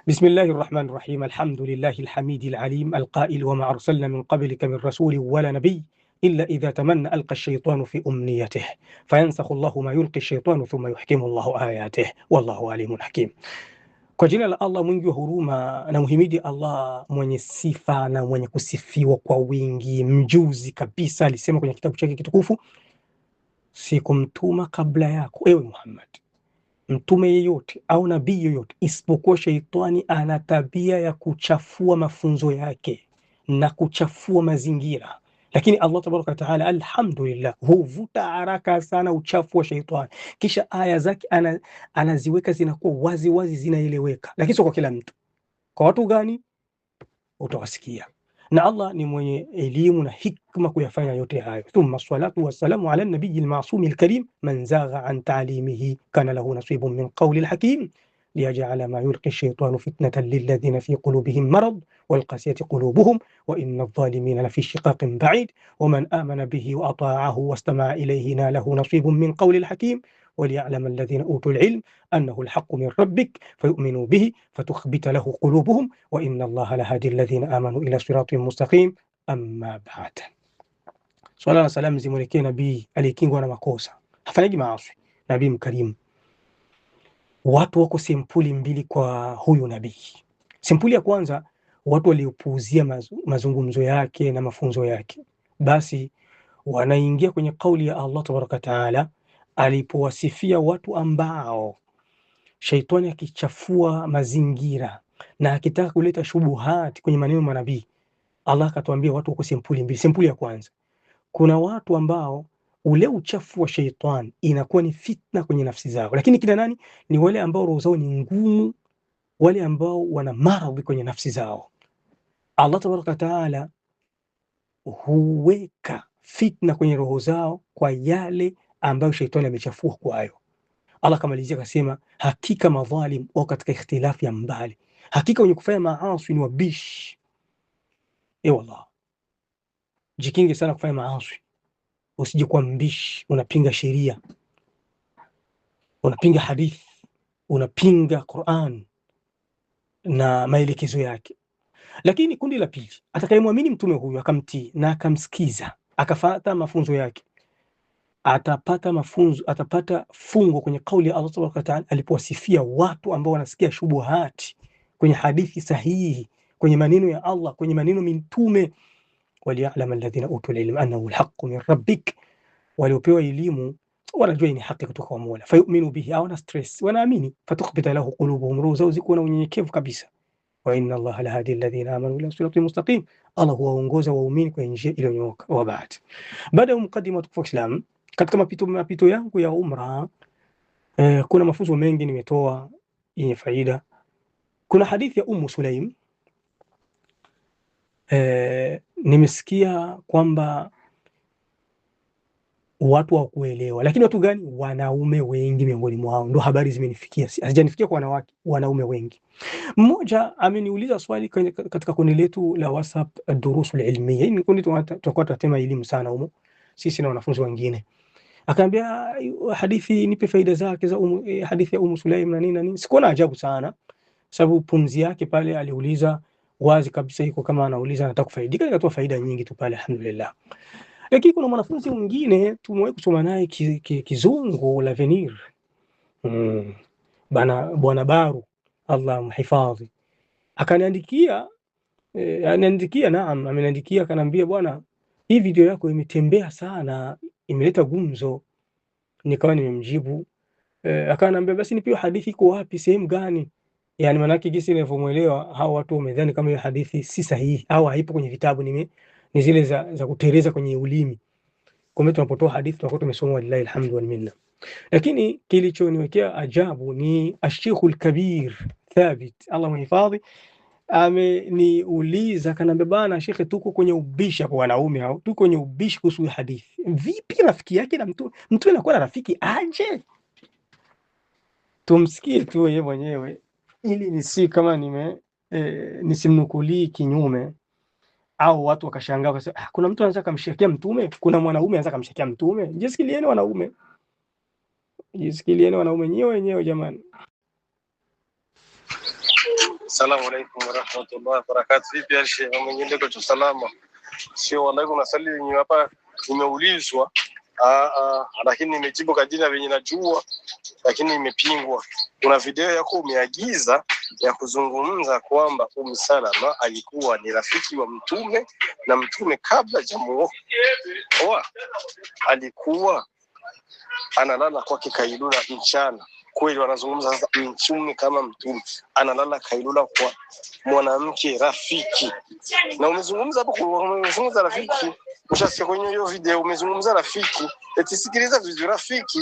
بسم الله الرحمن الرحيم. الحمد لله الحميد العليم القائل وما أرسلنا من قبلك من رسول ولا نبي إلا إذا تمنى ألقى الشيطان في أمنيته فينسخ الله ما يلقي الشيطان ثم يحكم الله آياته والله عليم حكيم. Kwa jina la Allah mwingi wa huruma, na muhimidi Allah mwenye sifa na mwenye kusifiwa kwa wingi, mjuzi kabisa. Alisema kwenye kitabu chake kitukufu, sikumtuma kabla yako ewe Muhammad mtume yeyote au nabii yoyote isipokuwa sheitani ana tabia ya kuchafua mafunzo yake na kuchafua mazingira. Lakini Allah tabaraka wa taala, alhamdulillah, huvuta haraka sana uchafu wa sheitani, kisha aya zake anaziweka zinakuwa wazi wazi, zinaeleweka. Lakini sio kwa kila mtu. Kwa watu gani? Utawasikia. Na Allah ni mwenye elimu na hikma kuyafanya yote hayo. Thumma salatu wassalamu ala nabiyi almasumi alkarim man zagha an ta'limihi kana lahu nasibun min qawli alhakim liyaj'ala ma yulqi ash-shaytanu fitnatan lilladhina fi qulubihim marad walqasiyati qulubuhum wa inna adh-dhalimina lafi shiqaqin ba'id wa man amana bihi wa ata'ahu wastama'a ilayhi nalahu nasibun min qawli alhakim وليعلم الذين أوتوا العلم أنه الحق من ربك فيؤمنوا به فتخبت له قلوبهم وإن الله لهادي الذين آمنوا إلى صراط مستقيم. Amma baad, swala na salamu zimwelekee nabii aliyekingwa na makosa, hafanyaji maasi, nabii mkarimu. Watu wako sempuli mbili kwa huyu nabii. Sempuli ya kwanza, watu waliopuuzia mazungumzo yake na mafunzo yake, basi wanaingia kwenye kauli ya Allah tabaraka taala alipowasifia watu ambao shaitani akichafua mazingira na akitaka kuleta shubuhati kwenye maneno manabii. Allah akatuambia watu wako sempuli mbili. Sempuli ya kwanza, kuna watu ambao ule uchafu wa shaitani inakuwa ni fitna kwenye nafsi zao, lakini kina nani? Ni wale ambao roho zao ni ngumu, wale ambao wana maradhi kwenye nafsi zao. Allah tabaraka taala huweka fitna kwenye roho zao kwa yale ambayo shaitani amechafua kwayo. Allah kamalizia akasema, hakika madhalim wao katika ikhtilafu ya mbali, hakika wenye kufanya maasi ni wabishi. Wallah, jikinge sana kufanya maasi, usije kuwa mbishi, unapinga sheria, unapinga hadithi, unapinga Qur'an na maelekezo yake. Lakini kundi la pili, atakayemwamini mtume huyu akamtii na akamsikiza akafuata mafunzo yake, atapata fungo kwenye kauli ya Allah subhanahu wa ta'ala alipowasifia watu ambao wanasikia shubuhati kwenye hadithi sahihi, kwenye maneno ya Allah, kwenye maneno mitume. Waliyalam alladhina utul ilma annahu alhaqqu min rabbik, waliopewa elimu wanajua ni haki kutoka kwa Mola. Fayuminu bihi, hawana stress, wanaamini. Fatukhbita lahu qulubuhum, roho zao ziko na unyenyekevu kabisa. Wa inna Allaha lahadi alladhina amanu ila siratin mustaqim, Allah huwaongoza waumini kwenye njia iliyonyooka. Wa baada ya mukadima wa Islam, katika mapito yangu ya umra, kuna mafunzo mengi nimetoa yenye faida. Kuna hadithi ya Sulaim. Nimesikia kwamba watu hawakuelewa, lakini watu gani? Wanaume wengi miongoni mwao, ndo habari zimenifikia, hazijanifikia kwa wanawake, wanaume wengi. Mmoja ameniuliza swali katika kundi letu la WhatsApp, Durusul Ilmiya. Ni kundi tutakuwa tunatema elimu sana humo sisi na wanafunzi wengine. Akaambia hadithi, nipe faida zake za hadithi ya Sulaim na nini na nini. Sikuona ajabu sana, sababu pumzi yake pale aliuliza wazi kabisa, iko kama anauliza anataka kufaidika. Nikatoa faida nyingi tu pale, alhamdulillah. Lakini kuna mwanafunzi mwingine tumewahi kusoma naye kizungu la Venir, bwana Baru, Allah mhifadhi, akaniandikia naam, ameniandikia akaniambia, bwana, hii video yako imetembea sana, imeleta gumzo. Nikawa nimemjibu, akaniambia basi nipe hadithi iko wapi, sehemu gani? Yani manake jinsi ninavyomuelewa, hao watu wamedhani kama hiyo hadithi si sahihi au haipo kwenye vitabu, ni zile za kutereza kwenye ulimi. Kwa hiyo tunapotoa hadithi tunakuwa tumesoma, wallahi alhamdu wal minna. Lakini kilichoniwekea ajabu ni Asheikhul Kabir Thabit, Allah mhifadhi, ameniuliza kanambia, bana shekhe, tuko kwenye ubishi kwa wanaume au tuko kwenye ubishi kuhusu hadithi. Vipi rafiki yake na mtu anakuwa na rafiki aje? Tumsikie tu yeye mwenyewe ili nisi kama nisimnukulii kinyume au watu wakashangaa wakasema, kuna mtu anaweza kumshakia mtume, kuna mwanaume anaweza kumshakia mtume. Jisikilieni wanaume, jisikilieni wanaume nyewe wenyewe jamani. Assalamu alaikum warahmatullahi wabarakatuh. Vipi Aisha, mwenyewe kwa salama? Sio wallahi, kuna swali lenye hapa nimeulizwa, lakini nimejibu kwa jina venye najua, lakini imepingwa. Kuna video yako umeagiza ya kuzungumza kwamba Salama alikuwa ni rafiki wa Mtume na Mtume kabla jamuo alikuwa analala kwake kailula mchana. Kweli wanazungumza sasa, Mtume kama Mtume analala kailula kwa mwanamke rafiki, na umezungumza hapo umezungumza rafiki, ushasikia kwenye hiyo video umezungumza rafiki, eti sikiliza vizuri rafiki,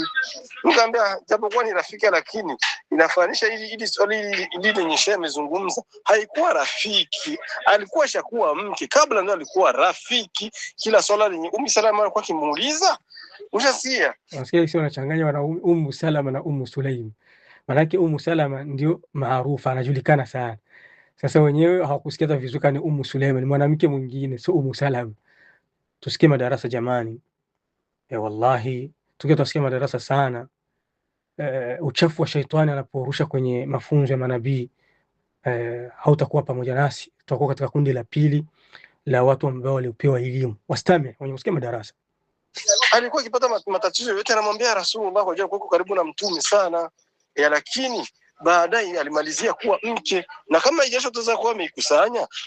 nikamwambia japokuwa ni rafiki lakini inafanisha ili swali ili lenyesha amezungumza haikuwa rafiki, alikuwa shakuwa mke kabla, ndio alikuwa rafiki. Kila swala lenye Salama alikuwa kimuuliza, ushasikia unasikia sio, anachanganya wana Salama na Sulaim. Maana Salama ndio maarufu, anajulikana sana. Sasa wenyewe hawakusikia vizuri, kani Sulaim ni mwanamke mwingine, sio Salama. Tusikie madarasa jamani, wallahi tusikie madarasa sana. Uchafu wa shaitani anaporusha kwenye mafunzo ya manabii, hautakuwa pamoja nasi, tutakuwa katika kundi la pili la watu ambao waliopewa elimu. Wastame wenye kusikia madarasa. Alikuwa akipata matatizo yote anamwambia Rasulullah, kwa kuwa karibu na Mtume sana lakini baadaye alimalizia kuwa mke, na kama ijashotoza kuwa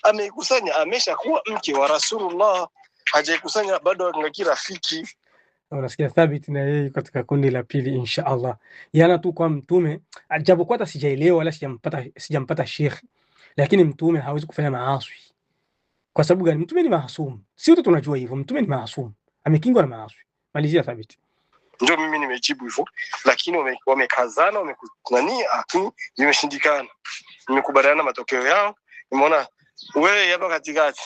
ameikusanya ameshakuwa mke wa Rasulullah, hajaikusanya bado angaki rafiki. Unasikia Thabit na yeye katika kundi la pili insha Allah. Yana tu kwa Mtume, japokuwa hata sijaelewa wala sijampata Sheikh, lakini Mtume hawezi kufanya maasi. Kwa sababu gani? Mtume ni maasum, sio tu tunajua hivyo, Mtume ni maasum, amekingwa na maasi. Malizia Thabit. Ndio mimi nimejibu hivyo, lakini wamekazana wamekutania, lakini imeshindikana. Nimekubaliana matokeo yao, nimeona wewe hapa katikati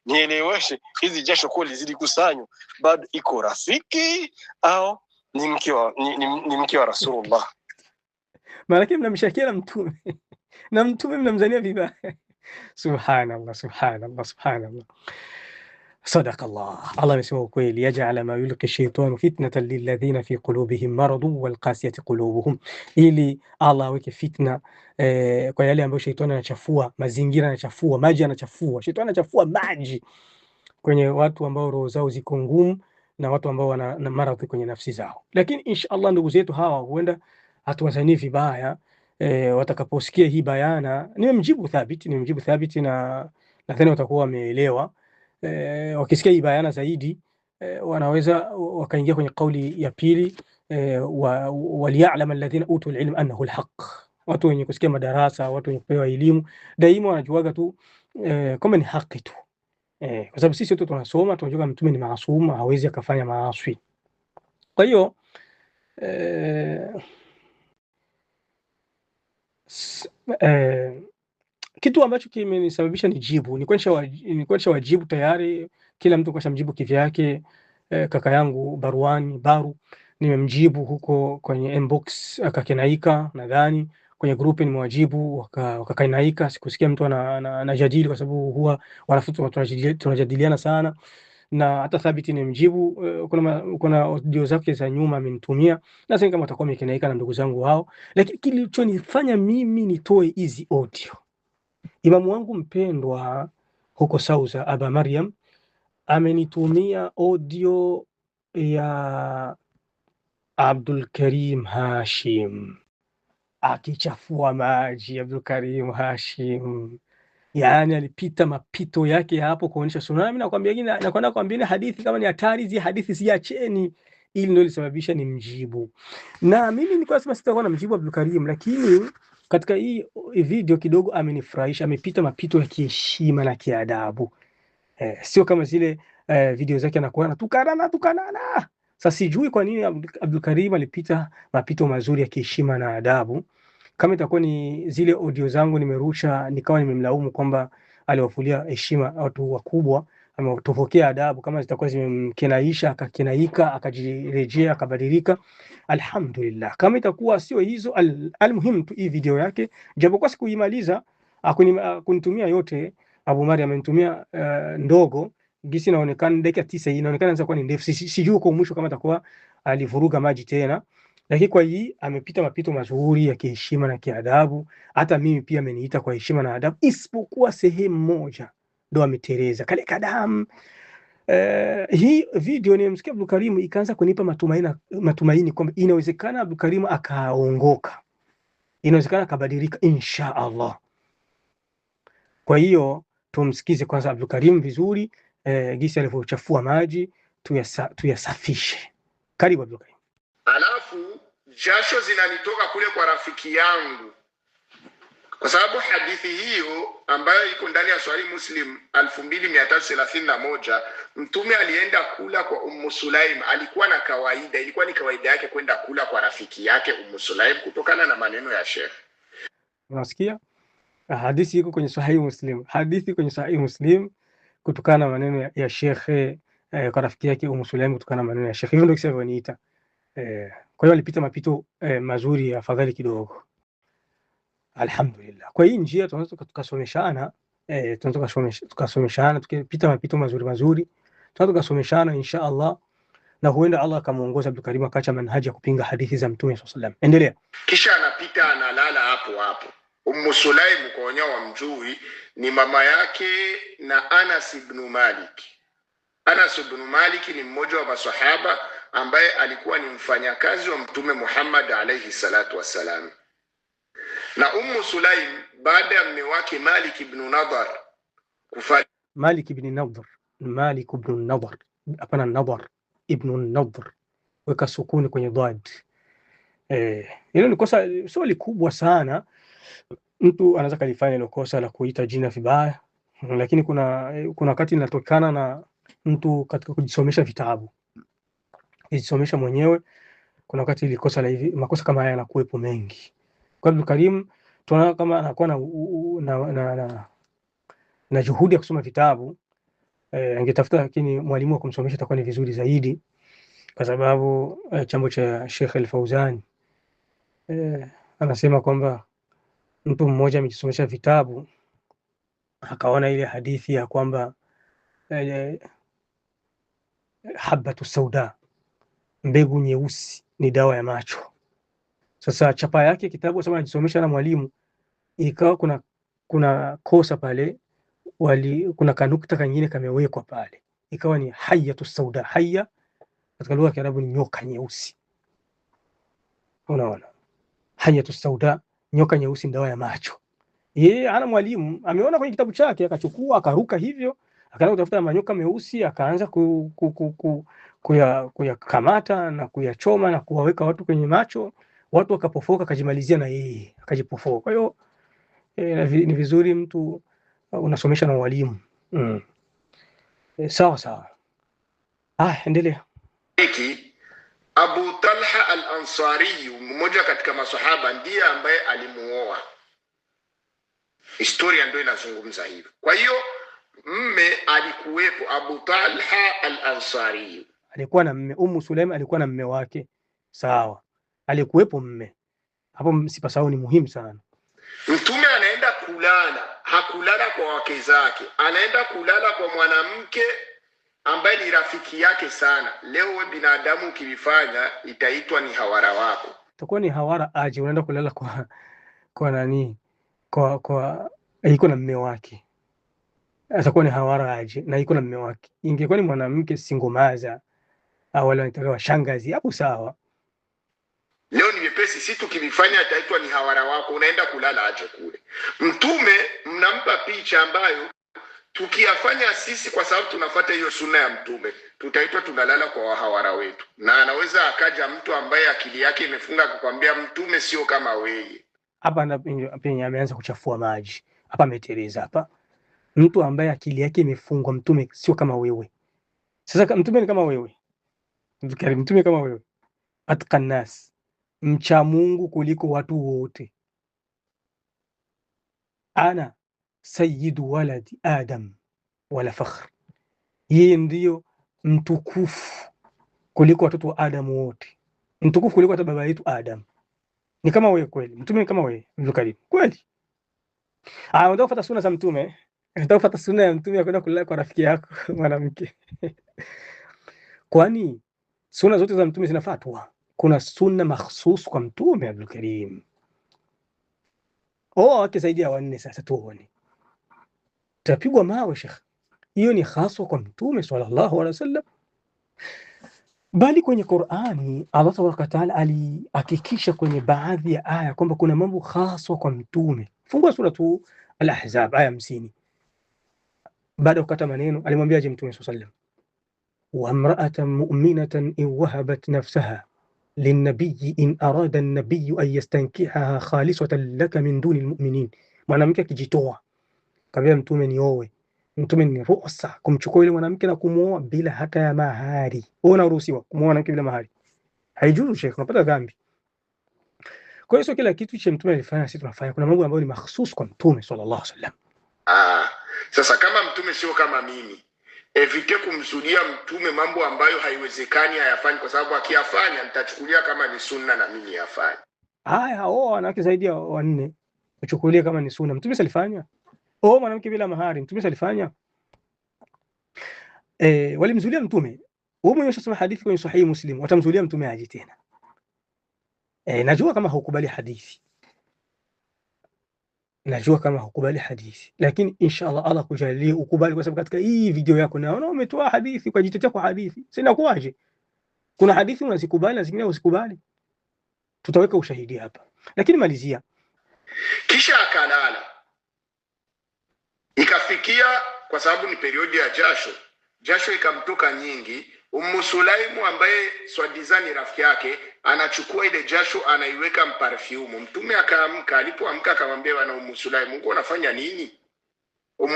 nieleweshe hizi jasho kweli zilikusanywa bado iko rafiki au ni mke wa Rasulullah? Maana mnamshakia Mtume na Mtume mnamzania vibaya. Subhanallah, subhanallah, subhanallah. Sadaqallah. Allah amesema ukweli, yaj'ala ma yulqi shaytanu fitnatan lilladhina fi qulubihim maradun wal qasiyati qulubuhum, ili Allah aweke fitna kwa yale ambayo shaytani anachafua mazingira, anachafua maji, anachafua shaytani, anachafua maji kwenye watu ambao roho zao ziko ngumu na watu ambao wana maradhi kwenye nafsi zao. Lakini inshallah ndugu zetu hawa huenda hatuwazanii vibaya watakaposikia hii bayana. Nimemjibu Thabit na nadhani watakuwa wameelewa. Wakisikia hii bayana zaidi wanaweza wakaingia kwenye kauli ya pili, waliyalam alladhina utul ilm annahu alhaq. Watu wenye kusikia madarasa, watu wenye kupewa elimu daima wanajuaga tu kama ni haki tu, kwa sababu sisi wote tunasoma, tunajua Mtume ni maasum, hawezi akafanya maasi. Kwa hiyo kitu ambacho kimenisababisha nijibu ni kwa wajibu tayari, kila mtu kwa mjibu kivyake. Kaka yangu Baru nimemjibu huko kwenye inbox akakenaika, nadhani kwenye group nimewajibu wakakainaika. Sikusikia mtu anajadili, kwa sababu huwa wanafunzi tunajadiliana sana, na hata Thabiti nimemjibu. Kuna audio zake za nyuma amenitumia, na sasa kama atakuwa amekenaika na ndugu zangu hao. Lakini kilichonifanya mimi nitoe hizi audio, imamu wangu mpendwa huko Sauza Aba Maryam amenitumia audio ya Abdul Karim Hashim akichafua maji. Abdul Karim Hashim yani alipita mapito yake hapo kuonyesha tsunami, na kwambia hadithi kama ni hatari, hizi hadithi siacheni. Ili ndio lisababisha ni mjibu, na mimi nilikuwa nasema sitakuwa na mjibu Abdul Karim, lakini katika hii video kidogo amenifurahisha. Amepita mapito ya kiheshima na kiadabu, sio kama zile video zake anakuwa anatukana. Sasa sijui kwa nini Abdul Karim alipita mapito mazuri ya kiheshima na adabu. Kama itakuwa ni zile audio zangu nimerusha nikawa nimemlaumu kwamba aliwafulia heshima watu wakubwa, ametofokea adabu, kama zitakuwa zimemkenaisha akakenaika akajirejea akabadilika, alhamdulillah. Kama itakuwa sio hizo, almuhimu tu hii video yake, japokuwa sikuimaliza, akunitumia yote. Abu Maryam amenitumia ndogo gisi inaonekana dakika 9, inaonekana inaweza kuwa ni ndefu. Sijui kwa mwisho kama atakuwa alivuruga maji tena, lakini kwa hii amepita mapito mazuri ya kiheshima na kiadabu. Hata mimi pia ameniita kwa heshima na adabu, isipokuwa sehemu moja ndo ametereza kale kadamu. Hii video nimemsikia Abdul Karim ikaanza kunipa matumaini kwamba inawezekana Abdul Karim akaongoka, inawezekana akabadilika insha Allah. Kwa hiyo tumsikize kwanza Abdul Karim vizuri, gisi alivyochafua maji tuyasafishe. Karibu Abdul Karim. Alafu jasho zinanitoka kule kwa rafiki yangu, kwa sababu hadithi hiyo ambayo iko ndani ya Sahih Muslim 2331 mtume alienda kula kwa Ummu Sulaim. Alikuwa na kawaida, ilikuwa ni kawaida yake kwenda kula kwa rafiki yake Ummu Sulaim kutokana na maneno ya Sheikh. Unasikia? Hadithi iko kwenye Sahih Muslim, hadithi kwenye Sahih Muslim kutokana na maneno ya Sheikh kwa rafiki yake Ummu Sulaim, kutokana na maneno ya Sheikh. Hivyo ndio kisha waniita. Kwa hiyo alipita mapito mazuri, afadhali kidogo. Alhamdulillah. Kwa hii njia tunaweza tukasomeshana, tunaweza tukasomeshana tukipita mapito mazuri, tunaweza tukasomeshana insha Allah, na huenda Allah akamuongoza Abdul Karim akacha manhaji ya kupinga hadithi za Mtume sallallahu alaihi wasallam. Endelea. Kisha anapita analala hapo hapo. Ummu Sulaim kwa wenyewe wamjui, ni mama yake na Anas ibn Malik. Anas ibn Malik ni mmoja wa maswahaba ambaye alikuwa ni mfanyakazi wa Mtume Muhammad alayhi salatu wassalam. Na Ummu Sulaim baada ya mume wake Malik ibn Nadhar kufariki. Malik ibn Nadhar, hapana Nadhar ibn Nadhar, weka sukuni kwenye dhad. Hilo ni kosa sio kubwa sana, mtu anaweza kalifanya ile kosa la kuita jina vibaya, lakini kuna wakati linatokana na mtu katika kujisomesha vitabu, kujisomesha mwenyewe. Kuna wakati ile kosa la hivi, makosa kama haya yanakuwepo mengi. Kwa Abdul Karim tunaona kama anakuwa na juhudi ya kusoma vitabu, angetafuta lakini mwalimu wa kumsomesha atakuwa ni vizuri zaidi, kwa sababu chambo cha Sheikh Al-Fauzan anasema kwamba mtu mmoja amejisomesha vitabu akaona ile hadithi ya kwamba habatu sauda, mbegu nyeusi ni dawa ya macho. Sasa chapa yake kitabu sasa anajisomesha na mwalimu, ikawa kuna kosa pale, kuna kanukta kingine kamewekwa pale, ikawa ni hayatu sauda. Haya katika lugha ya Kiarabu ni nyoka nyeusi. Unaona, hayatu sauda, nyoka nyeusi, dawa ya macho. Yeye ana mwalimu ameona kwenye kitabu chake, akachukua akaruka hivyo, akaanza kutafuta manyoka meusi, akaanza kuyakamata na kuyachoma na kuwaweka watu kwenye macho, watu wakapofoka, akajimalizia na yeye akajipofoka. Kwa hiyo ni vizuri mtu unasomesha na walimu. Sawa. Endelea. Abu Talha al-Ansari, mmoja katika maswahaba, ndiye ambaye alimuoa. Historia ndio inazungumza hivyo. Kwa hiyo mme alikuwepo, Abu Talha al-Ansari alikuwa na mme. Ummu Sulaim alikuwa na mme wake, sawa, alikuwepo mme hapo, sipasahau, ni muhimu sana. Mtume anaenda kulala, hakulala kwa wake zake, anaenda kulala kwa mwanamke ambaye ni rafiki yake sana. Leo wewe binadamu ukivifanya itaitwa ni hawara wako, itakuwa ni hawara. Aje unaenda kulala kwa nani? Kwa iko na mme wake, atakuwa ni hawara aje na iko na mme wake. Ingekuwa ni mwanamke singomaza au wale wanataka shangazi, hapo sawa. Leo ni mepesi, si tukivifanya itaitwa ni hawara wako, unaenda kulala aje kule. Mtume mnampa picha ambayo tukiyafanya sisi, kwa sababu tunafuata hiyo sunna ya Mtume, tutaitwa tunalala kwa wahawara wetu. Na anaweza akaja mtu ambaye akili yake imefunga kukwambia Mtume sio kama wewe. Hapa penye ameanza kuchafua maji hapa, ameteleza hapa. Mtu ambaye akili yake imefungwa, Mtume sio kama wewe. Sasa Mtume ni kama wewe, Mtume kama wewe, atqan nas, mcha Mungu kuliko watu wote. Ana sayyidu waladi Adam wala fakhr, yeye ndio mtukufu kuliko watoto wa Adam wote, mtukufu kuliko hata baba yetu Adam. Ni kama wewe kweli, Mtume ni kama wewe, Abdul Karim kweli. Unataka kufuata sunna za Mtume, unataka kufuata sunna ya Mtume ya kwenda kulala kwa rafiki yako mwanamke. Kwani sunna zote za Mtume zinafuatwa? kuna sunna makhsus kwa Mtume Abdul Karim. Wake zaidi ya 4 sasa tuone. Tapigwa mawe Sheikh. Hiyo ni haswa kwa Mtume sallallahu alaihi wasallam. Bali kwenye Qur'ani Allah Tabaraka wa Taala alihakikisha kwenye baadhi ya aya kwamba kuna mambo haswa kwa Mtume. Fungua suratu Al-Ahzab aya 50. Baada ya kukata maneno alimwambia je Mtume sallallahu alaihi wasallam, wa imra'atan mu'minatan in wahabat nafsaha linnabiy in arada an-nabiy an yastankihaha khalisatan laka min duni al-mu'minin. Mwanamke akijitoa kaambia Mtume nioe, Mtume ni ruhusa kumchukua yule mwanamke na kumuoa bila hata ya mahari. Wewe unaruhusiwa kumuoa mwanamke bila mahari? Haijuzu Sheikh, unapata dhambi. Kwa hiyo sio kila kitu cha Mtume alifanya sisi tunafanya. Kuna mambo ambayo ni mahsusi kwa Mtume sallallahu alaihi wasallam. Sasa kama Mtume sio kama mimi, evite kumzulia Mtume mambo ambayo haiwezekani hayafanye, kwa sababu akiyafanya nitachukulia kama ni sunna na mimi yafanye. Wanawake zaidi ya 4 uchukulie kama ni sunna. Mtume alifanya. Mwanamke bila mahari Mtume alifanya. Walimzulia Mtume. Wewe mwenyewe unasoma hadithi kwenye Sahih Muslim, watamzulia Mtume aje tena? Najua kama hukubali hadithi. Lakini inshallah Allah kujalie ukubali, kwa sababu katika hii video yako naona umetoa hadithi kwa jitetea kwa hadithi. Sina kuaje. Kuna hadithi unazikubali na zingine usikubali. Tutaweka ushahidi hapa. Lakini malizia. Kisha akalala. Ikafikia kwa sababu ni periodi ya jasho ikamtoka nyingi. Sulaimu ambaye Swadiza ni rafiki yake anachukua ile jasho anaiweka mparfumu. Mtume akaamka, alipoamka akamwambia bwana Sulaimu, uko unafanya nini?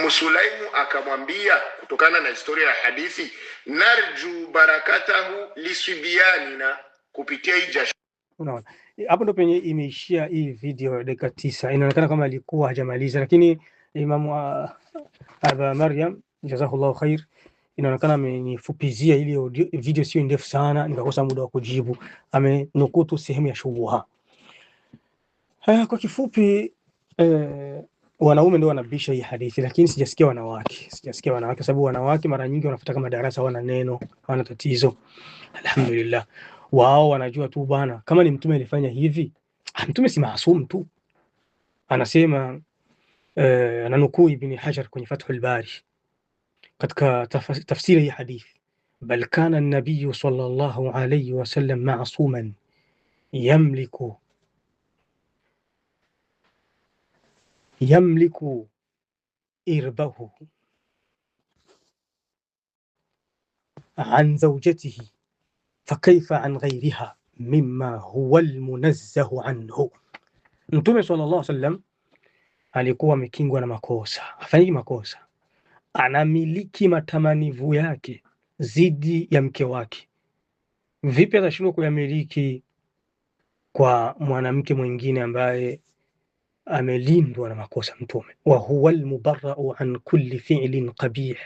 Sulaimu akamwambia kutokana na historia ya hadithi, narju barakatahu lisbiyanina, kupitia hii jasho. Unaona? Hapo ndo penye imeishia hii video dakika 9. Inaonekana kama alikuwa hajamaliza, lakini Imam Aba Maryam jazahullahu khair inaonekana amenifupizia ile video, sio ndefu sana nikakosa muda wa kujibu. Amenukutu sehemu ya shubuha. Kwa kifupi, wanaume ndio wanabisha hii hadithi, lakini sijasikia wanawake sababu wanawake mara nyingi wanafuta kama darasa, wana neno, hawana tatizo. Alhamdulillah, wao wanajua tu bwana, kama ni Mtume alifanya hivi. Mtume si maasum tu. Anasema ananukuu Ibn Hajar kwenye Fathul Bari katika tafsiri ya hadithi, bal kana an-nabiy sallallahu alayhi wasallam ma'suman yamliku irbahu an zawjatihi fakayfa an ghayriha mimma huwa al-munazzahu anhu. Mtume sallallahu alayhi wasallam alikuwa amekingwa na makosa, hafanyi makosa, anamiliki matamanivu yake zidi ya mke wake. Vipi atashindwa kuyamiliki kwa mwanamke mwingine ambaye amelindwa na makosa? Mtume wa huwa almubarra'u an kulli fi'lin qabih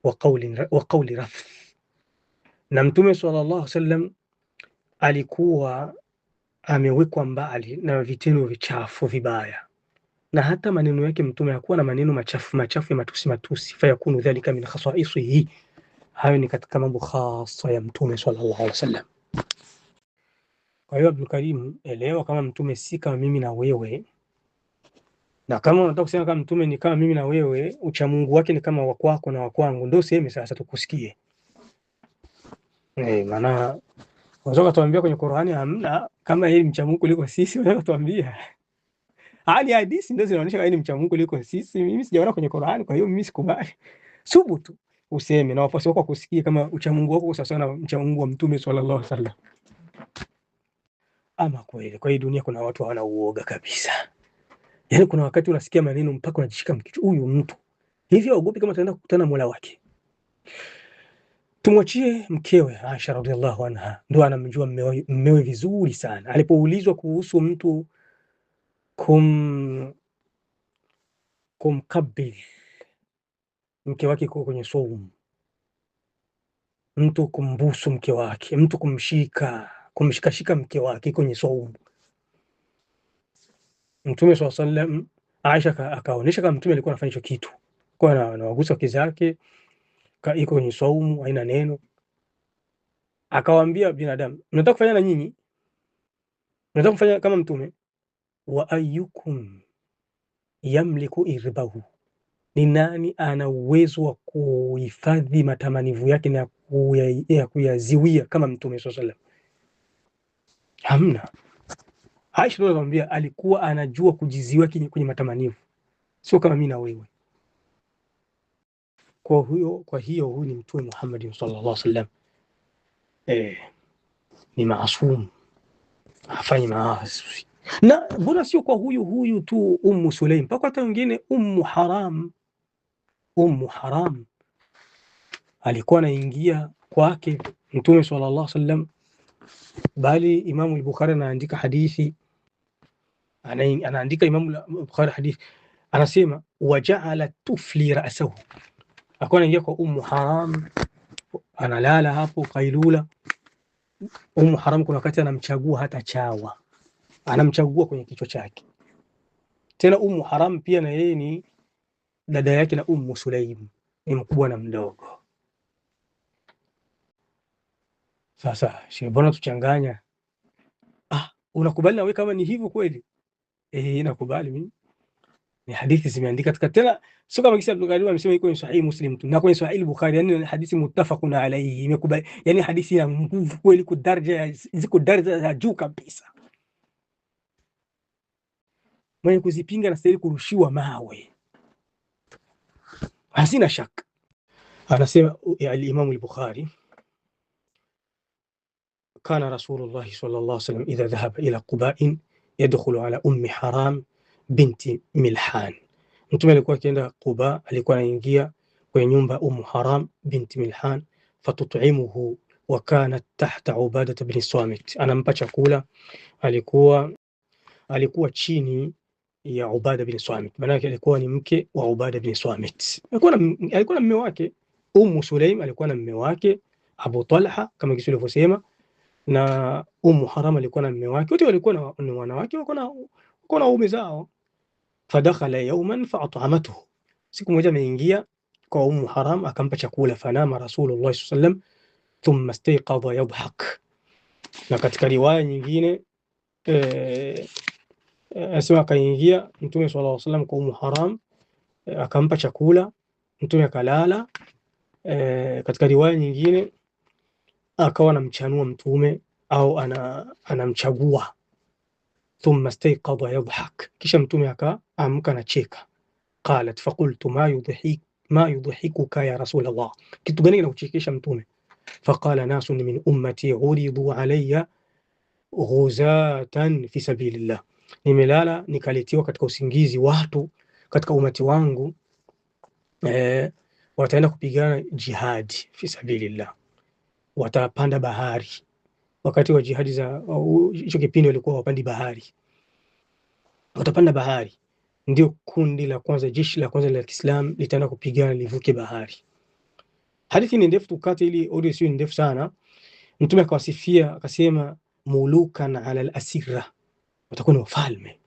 wa qawli rafth. Na Mtume sallallahu alaihi wasallam alikuwa amewekwa mbali na vitendo vichafu vibaya, na hata maneno yake Mtume hakuwa na maneno machafu ya matusi. Fayakunu dhalika min khasaisihi. Hayo ni katika mambo khasa ya Mtume sallallahu alaihi wasallam. Kwa hiyo Abdul Karim, elewa kama Mtume si kama mimi na wewe, na kama unataka kusema kama Mtume ni kama mimi na wewe, ucha Mungu wake ni kama wa kwako na wa kwangu, ndio sema sasa tukusikie. Maana unaweza kutuambia kwenye Qur'ani hamna kama yeye mcha Mungu kuliko sisi, unaweza kutuambia. Hali hadithi ndio zinaonyesha yeye ni mcha Mungu kuliko sisi. Mimi sijaona kwenye Qur'ani, kwa hiyo mimi sikubali. Subutu useme na wafuasi wako kusikia kama ucha Mungu wako sasa na mcha Mungu wa Mtume sallallahu alaihi wasallam. Ama kweli kwa hii dunia kuna watu hawana uoga kabisa. Yaani kuna wakati unasikia maneno mpaka unajishika mkichwa, huyu mtu hivi haogopi kama ataenda kukutana na Mola wake. Tumwachie mkewe Aisha radhiallahu anha, ndio anamjua mmewe vizuri sana. Alipoulizwa kuhusu mtu kumkabili mke wake kwa kwenye saumu, mtu kumbusu mke wake, mtu kumshikashika mke wake kwenye saumu, Mtume sallallahu alaihi wasallam, Aisha akaonyesha kama Mtume alikuwa anafanya hicho kitu, kwa anawagusa wake zake iko kwenye saumu, haina neno. akawaambia binadamu, mnataka kufanya na nyinyi, mnataka kufanya kama mtume. Wa ayyukum yamliku irbahu, ni nani ana uwezo wa kuhifadhi matamanivu yake na kuyaziwia kama mtume sallallahu alaihi wasallam? Hamna. Aisha anamwambia alikuwa anajua kujiziwia kwenye matamanivu, sio kama mimi na wewe. Kwa hiyo huyu ni mtume Muhammad sallallahu alaihi wasallam, ni maasum, hafanyi maasi. Na mbona sio kwa huyu tu Ummu Sulaim, mpaka hata wengine. Ummu Haram alikuwa anaingia kwake mtume sallallahu alaihi wasallam, bali Imamu al-Bukhari anaandika hadithi, anaandika Imamu al-Bukhari hadithi, anasema waja'ala tufli ra'sahu, alikuwa anaingia kwa Ummu Haram, analala hapo kailula. Ummu Haram kuna wakati anamchagua hata chawa, anamchagua kwenye kichwa chake. Tena Ummu Haram pia na yeye ni dada yake na Ummu Sulaim, ni mkubwa na mdogo. Sasa mbona tuchanganya? Unakubali na wewe kama ni hivyo kweli? Nakubali mimi, ni hadithi zimeandika katika, tena sio kama kisa Abdul Ghani amesema iko kwenye Sahih Muslim tu na kwenye Sahih Bukhari, yani hadithi muttafaqun alayhi, imekubali, yani hadithi ina nguvu kweli, ziko daraja za juu kabisa. Mwenye kuzipinga na stahili kurushiwa mawe, hasina shaka. Anasema al-Imam al-Bukhari, kana Rasulullah sallallahu alayhi wasallam idha dhahaba ila Quba'in yadkhulu ala Ummi Haram binti Milhan. Mtume alikuwa akienda Quba, alikuwa anaingia kwenye nyumba Ummu Haram binti Milhan, fatut'imuhu wa kanat tahta Ubadah ibn Samit, anampa chakula. Alikuwa chini ya Ubadah ibn Samit, maana yake alikuwa ni mke wa Ubadah ibn Samit. Alikuwa na mume wake. Ummu Sulaim alikuwa na mume wake Abu Talha kama kisi ulivyosema, na Ummu Haram alikuwa na mume wake. Wote walikuwa na wanawake, wako na waume zao. Fadakhala yawman fa'at'amatuhu, siku moja ameingia kwa Ummu Haram akampa chakula. Fanama Rasulullah sallallahu alaihi wasallam thumma istayqadha yadhhak. Na katika riwaya nyingine asema akaingia Mtume sallallahu alaihi wasallam kwa Ummu Haram akampa chakula, Mtume akalala. Katika riwaya nyingine akawa anamchanua Mtume au anamchagua. Thumma istayqadha yadhhak, kisha Mtume akaamka na cheka. Qalat faqultu ma yudhikuka ya Rasulullah, kitu gani kinakuchekesha Mtume? Faqala nasun min ummati uridu alayya ghuzatan fi sabilillah, nimelala nikaletiwa katika usingizi watu katika umati wangu wataenda kupigana jihadi fi sabilillah, watapanda bahari. Wakati wa jihadi za hicho kipindi walikuwa wapandi bahari, watapanda bahari. Ndio kundi la kwanza, jeshi la kwanza la Kiislamu litaenda kupigana livuke bahari. Hadithi ni ndefu, tukate ili audio sio ndefu sana. Mtume akawasifia akasema mulukan ala al-asira, watakuwa ni wafalme.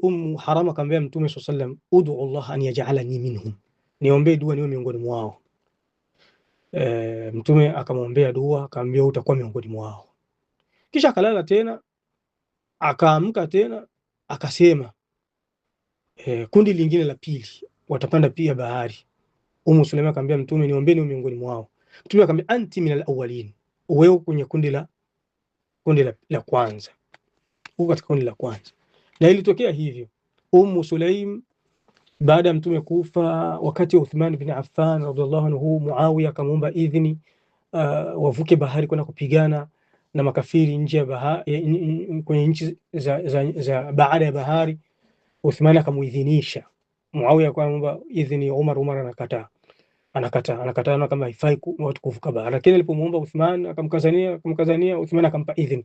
Ummu Haram akamwambia Mtume sallallahu alayhi wasallam, ud'u Allah an yaj'alani minhum, niombe dua niwe miongoni mwao. Mtume akamwombea dua, akamwambia utakuwa miongoni mwao. Kisha akalala tena, akaamka tena akasema kundi lingine la pili watapanda pia bahari. Ummu Sulaima akamwambia Mtume niombe niwe miongoni mwao. Mtume akamwambia anti min al-awwalin, wewe kwenye kundi la kwanza, huko katika kundi la kwanza. Na ilitokea hivyo. Ummu Sulaim baada ya Mtume kufa, wakati wa Uthman bin Affan radhiallahu anhu, Muawiya akamwomba idhini wavuke bahari kwenda kupigana na makafiri nje ya bahari, kwenye nchi za baada ya bahari. Uthman akamuidhinisha. Muawiya akamwomba idhini Umar anakataa kama haifai watu kuvuka bahari, lakini alipomwomba Uthman akamkazania, Uthman akampa idhini,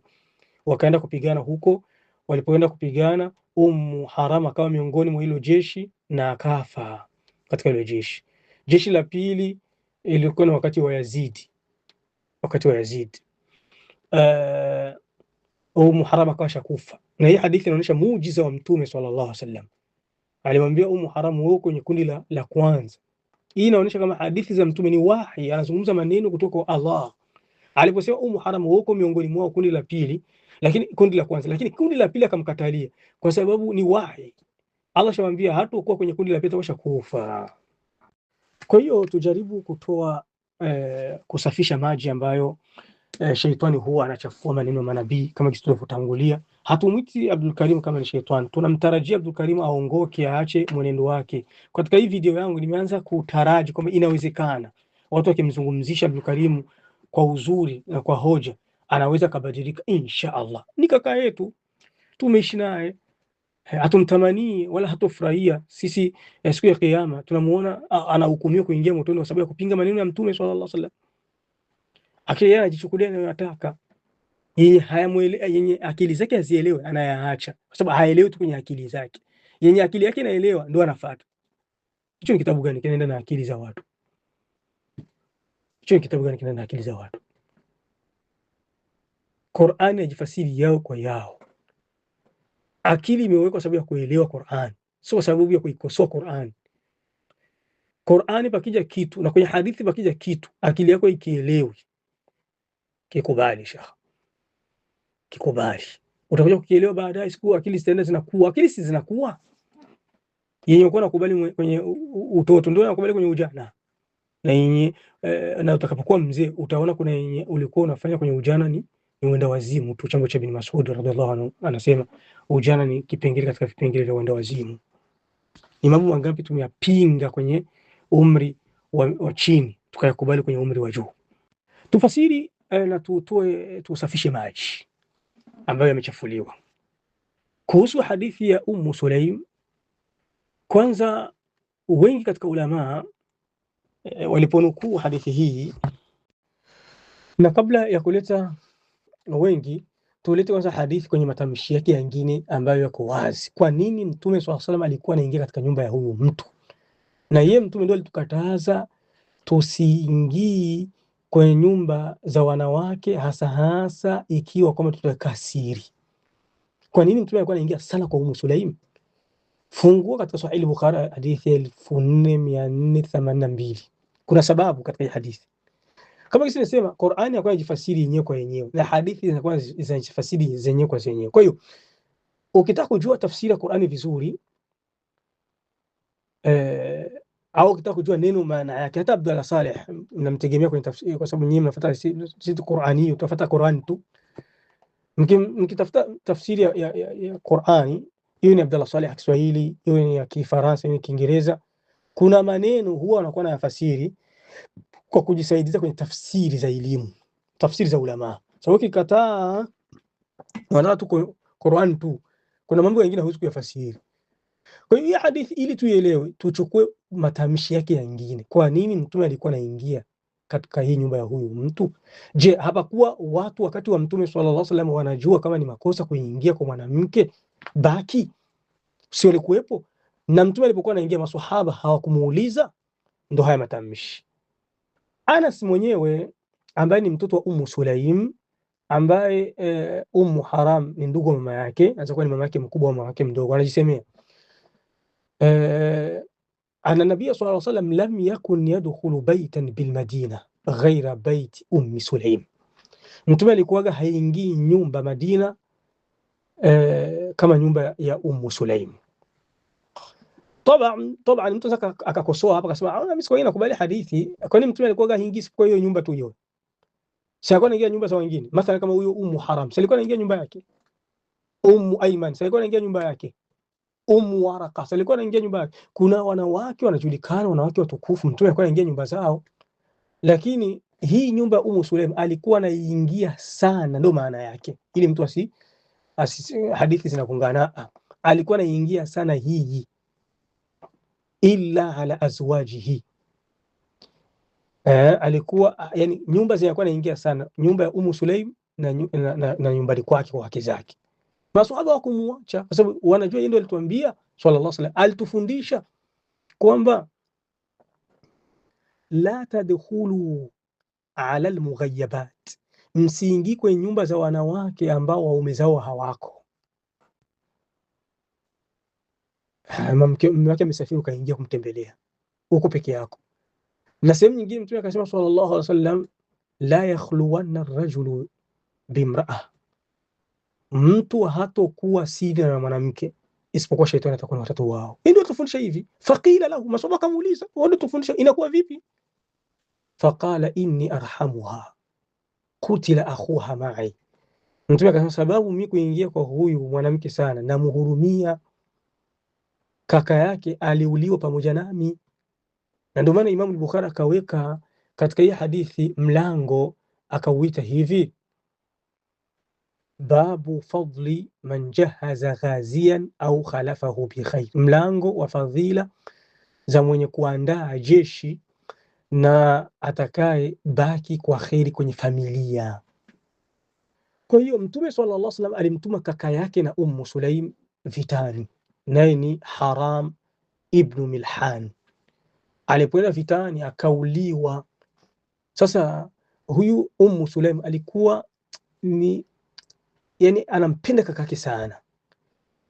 wakaenda kupigana huko. Walipoenda kupigana, Ummu Haram akawa miongoni mwa hilo jeshi na akafa katika hilo jeshi. Jeshi la pili ilikuwa na wakati wa Yazid. Ummu Haram akawa shakufa. Na hii hadithi inaonyesha muujiza wa Mtume sallallahu alaihi wasallam. Alimwambia Ummu Haram, wewe kwenye kundi la kwanza Hii inaonyesha kama hadithi za mtume ni wahi, anazungumza maneno kutoka kwa Allah. Aliposema Haramu huko miongoni mwao kundi la pili, lakini kundi la kwanza, lakini kundi la pili akamkatalia kwa sababu ni wahi. Allah shamwambia hatakuwa kwenye kundi la pili, atashakufa. Kwa hiyo tujaribu kutoa kusafisha maji ambayo sheitani huwa anachafua maneno ya manabii kama kitu tulivyotangulia. Hatumwiti Abdul Karim kama ni sheitani, tunamtarajia Abdul Karim aongoke, aache mwenendo wake. Katika hii video yangu nimeanza kutaraji kwamba inawezekana watu wakimzungumzisha Abdul Karim kwa uzuri na kwa hoja anaweza kabadilika insha Allah. Ni kaka yetu, tumeishi naye, hatumtamanii wala hatofurahia sisi. Siku ya Kiyama tunamuona anahukumiwa kuingia motoni kwa sababu ya kupinga maneno ya Mtume sallallahu alaihi wasallam. Akili anajichukulia anayotaka, yenye akili zake hazielewe anayaacha, kwa sababu haelewi tu kwenye akili zake. Yenye akili yake inaelewa ndio anafuata. Hicho ni kitabu gani kinaenda na akili za watu? Hicho ni kitabu gani kinaenda na akili za watu? Qur'ani hajifasiri yao kwa yao. Akili imewekwa sababu ya kuelewa Qur'an, sio sababu ya kuikosoa Qur'an. Qur'ani pakija kitu na kwenye hadithi pakija kitu, akili yako ikielewi, kikubali shekhi, kikubali. Utakuja kukielewa baadaye, siku akili zitaenda zinakuwa. Akili si zinakuwa, yenye uko nakubali kwenye utoto ndio nakubali kwenye ujana, na yenye na utakapokuwa mzee utaona kuna yenye ulikuwa unafanya kwenye ujana ni uenda wazimu tu. Chanzo cha Ibn Mas'ud radhiallahu anhu anasema ujana ni kipengele katika vipengele vya uenda wazimu. Ni mambo mangapi tumeyapinga kwenye umri wa chini tukayakubali kwenye umri wa juu? Tufasiri na tusafishe maji ambayo yamechafuliwa. Kuhusu hadithi ya Sulaim, kwanza wengi katika ulama waliponukuu hadithi hii, na kabla ya kuleta wengi tulete kwanza hadithi kwenye matamshi yake yengine ambayo yako wazi. Kwa nini Mtume swalla salam alikuwa anaingia katika nyumba ya huyu mtu? Na yeye Mtume ndio alitukataza tusiingii kwenye nyumba za wanawake, hasa ikiwa kama tutakaa siri. Kwa nini Mtume alikuwa anaingia sana kwa Sulaim? Fungua katika Sahih Bukhari hadithi 4482. Kuna sababu katika hadithi. Kama kisi nasema Qur'ani inakuwa inajifasiri yenyewe kwa yenyewe na hadithi zinakuwa zinajifasiri zenyewe kwa zenyewe. Kwa hiyo ukitaka kujua tafsiri ya Qur'ani vizuri au ukitaka kujua neno maana yake, hata Abdullah Saleh mnamtegemea kwenye tafsiri kwa sababu nyinyi mnafuata sisi Qur'ani, utafuata Qur'ani tu. Mkitafuta tafsiri ya Qur'ani, hiyo ni Abdullah Saleh ya Kiswahili, hiyo ni ya Kifaransa, hiyo ni Kiingereza, kuna maneno huwa wanakuwa nayafasiri kwa kujisaidia kwenye tafsiri za elimu, tafsiri za ulama. Sababu ukikataa wala tu Qur'an tu, kuna mambo mengine huwezi kuyafasiri. Kwa hiyo hadithi ili tuielewe, tuchukue matamshi yake mengine. Kwa nini Mtume alikuwa anaingia katika hii nyumba ya huyu mtu? Je, hapakuwa watu wakati wa Mtume sallallahu alaihi wasallam wanajua kama ni makosa kuingia kwa mwanamke baki? Sio walikuwepo? Na Mtume alipokuwa anaingia maswahaba hawakumuuliza? Ndio haya matamshi. Anas mwenyewe ambaye ni mtoto wa Sulaim, ambaye Haram ni ndugu wa mama yake, anaweza kuwa ni mama yake mkubwa au mama yake mdogo, anajisemea ana Nabii sallallahu alaihi wasallam lam yakun yadkhulu baytan bil Madina ghaira bayt Sulaim. Mtume alikuwa haingii nyumba Madina kama nyumba ya Sulaim. طبعا mtu sasa akakosoa hapa akasema mimi sikuwa nakubali hadithi. Kwa nini Mtume alikuwa haingii kwa hiyo nyumba tu hiyo? Si alikuwa anaingia nyumba za wengine? Mathalan kama huyo Haram, si alikuwa anaingia nyumba yake? Ayman, si alikuwa anaingia nyumba yake? Waraka, si alikuwa anaingia nyumba yake? Kuna wanawake wanajulikana, wanawake watukufu, Mtume alikuwa anaingia nyumba zao. Lakini hii nyumba ya Sulaim alikuwa anaingia sana, ndio maana yake. Ili mtu hadithi zinakungana, alikuwa anaingia sana hii illa ala azwajihi. Alikuwa yani nyumba zinakuwa naingia sana, nyumba ya Sulaim na nyumbani kwake kwa wake zake. Maswahaba wakumuacha kwa sababu wanajua yeye ndio alituambia sallallahu alaihi wasallam, alitufundisha kwamba la tadkhulu ala almughayyabat, msiingie kwenye nyumba za wanawake ambao waume zao hawako. Mke wake amesafiri ukaingia kumtembelea huko peke yako, Na sehemu nyingine Mtume akasema sallallahu alaihi wasallam, la yakhluwanna ar-rajulu bimra'a, mtu hatokuwa siri na mwanamke isipokuwa shetani atakuwa na watoto wao. Ndio tufundisha hivi. Faqila lahu, maswahaba kamuuliza, wao tufundisha inakuwa vipi? Faqala inni arhamuha kutila akhuha ma'i. Mtume akasema sababu mimi kuingia kwa huyu mwanamke sana, namhurumia kaka yake aliuliwa pamoja nami. Na ndio maana Imam Bukhari akaweka katika hii hadithi mlango akauita hivi, babu fadli man jahaza ghaziyan au khalafahu bi khair, mlango wa fadhila za mwenye kuandaa jeshi na atakaye baki kwa kheri kwenye familia. Kwa hiyo Mtume sallallahu alaihi wasallam alimtuma kaka yake na Ummu Sulaim vitani, naye ni Haram ibn Milhan. Alipoenda vitani akauliwa. Sasa huyu Ummu Sulaim alikuwa ni yani anampenda kaka yake sana,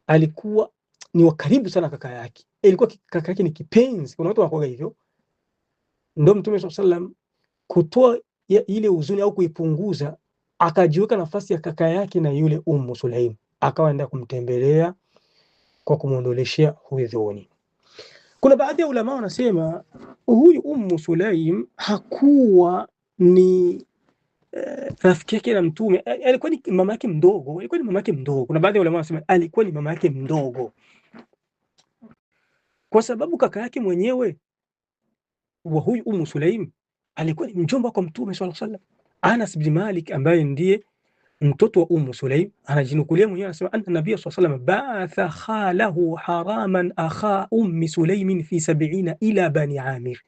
alikuwa ni wakaribu sana kaka yake, ilikuwa kaka yake ni kipenzi. Kuna watu wanakuwa hivyo. Ndio Mtume sallallahu alaihi wasallam kutoa ile huzuni au kuipunguza, akajiweka nafasi ya kaka yake na yule Ummu Sulaim, akaenda kumtembelea kwa kumwondoleshea huzuni. Kuna baadhi ya ulama wanasema huyu Ummu Sulaim hakuwa ni rafiki yake na Mtume, alikuwa ni mama yake mdogo, alikuwa ni mama yake mdogo. Kuna baadhi ya ulama wanasema alikuwa ni mama yake mdogo, kwa sababu kaka yake mwenyewe wa huyu Ummu Sulaim alikuwa ni mjomba kwa Mtume sallallahu alaihi wasallam. Anas bin Malik ambaye ndiye mtoto wa Ummu Sulaim anajinukulia mwenyewe, anasema anna Nabii sallallahu alaihi wasallam ba'atha khalahu Haraman akha Ummi Sulaim fi 70 ila Bani Amir.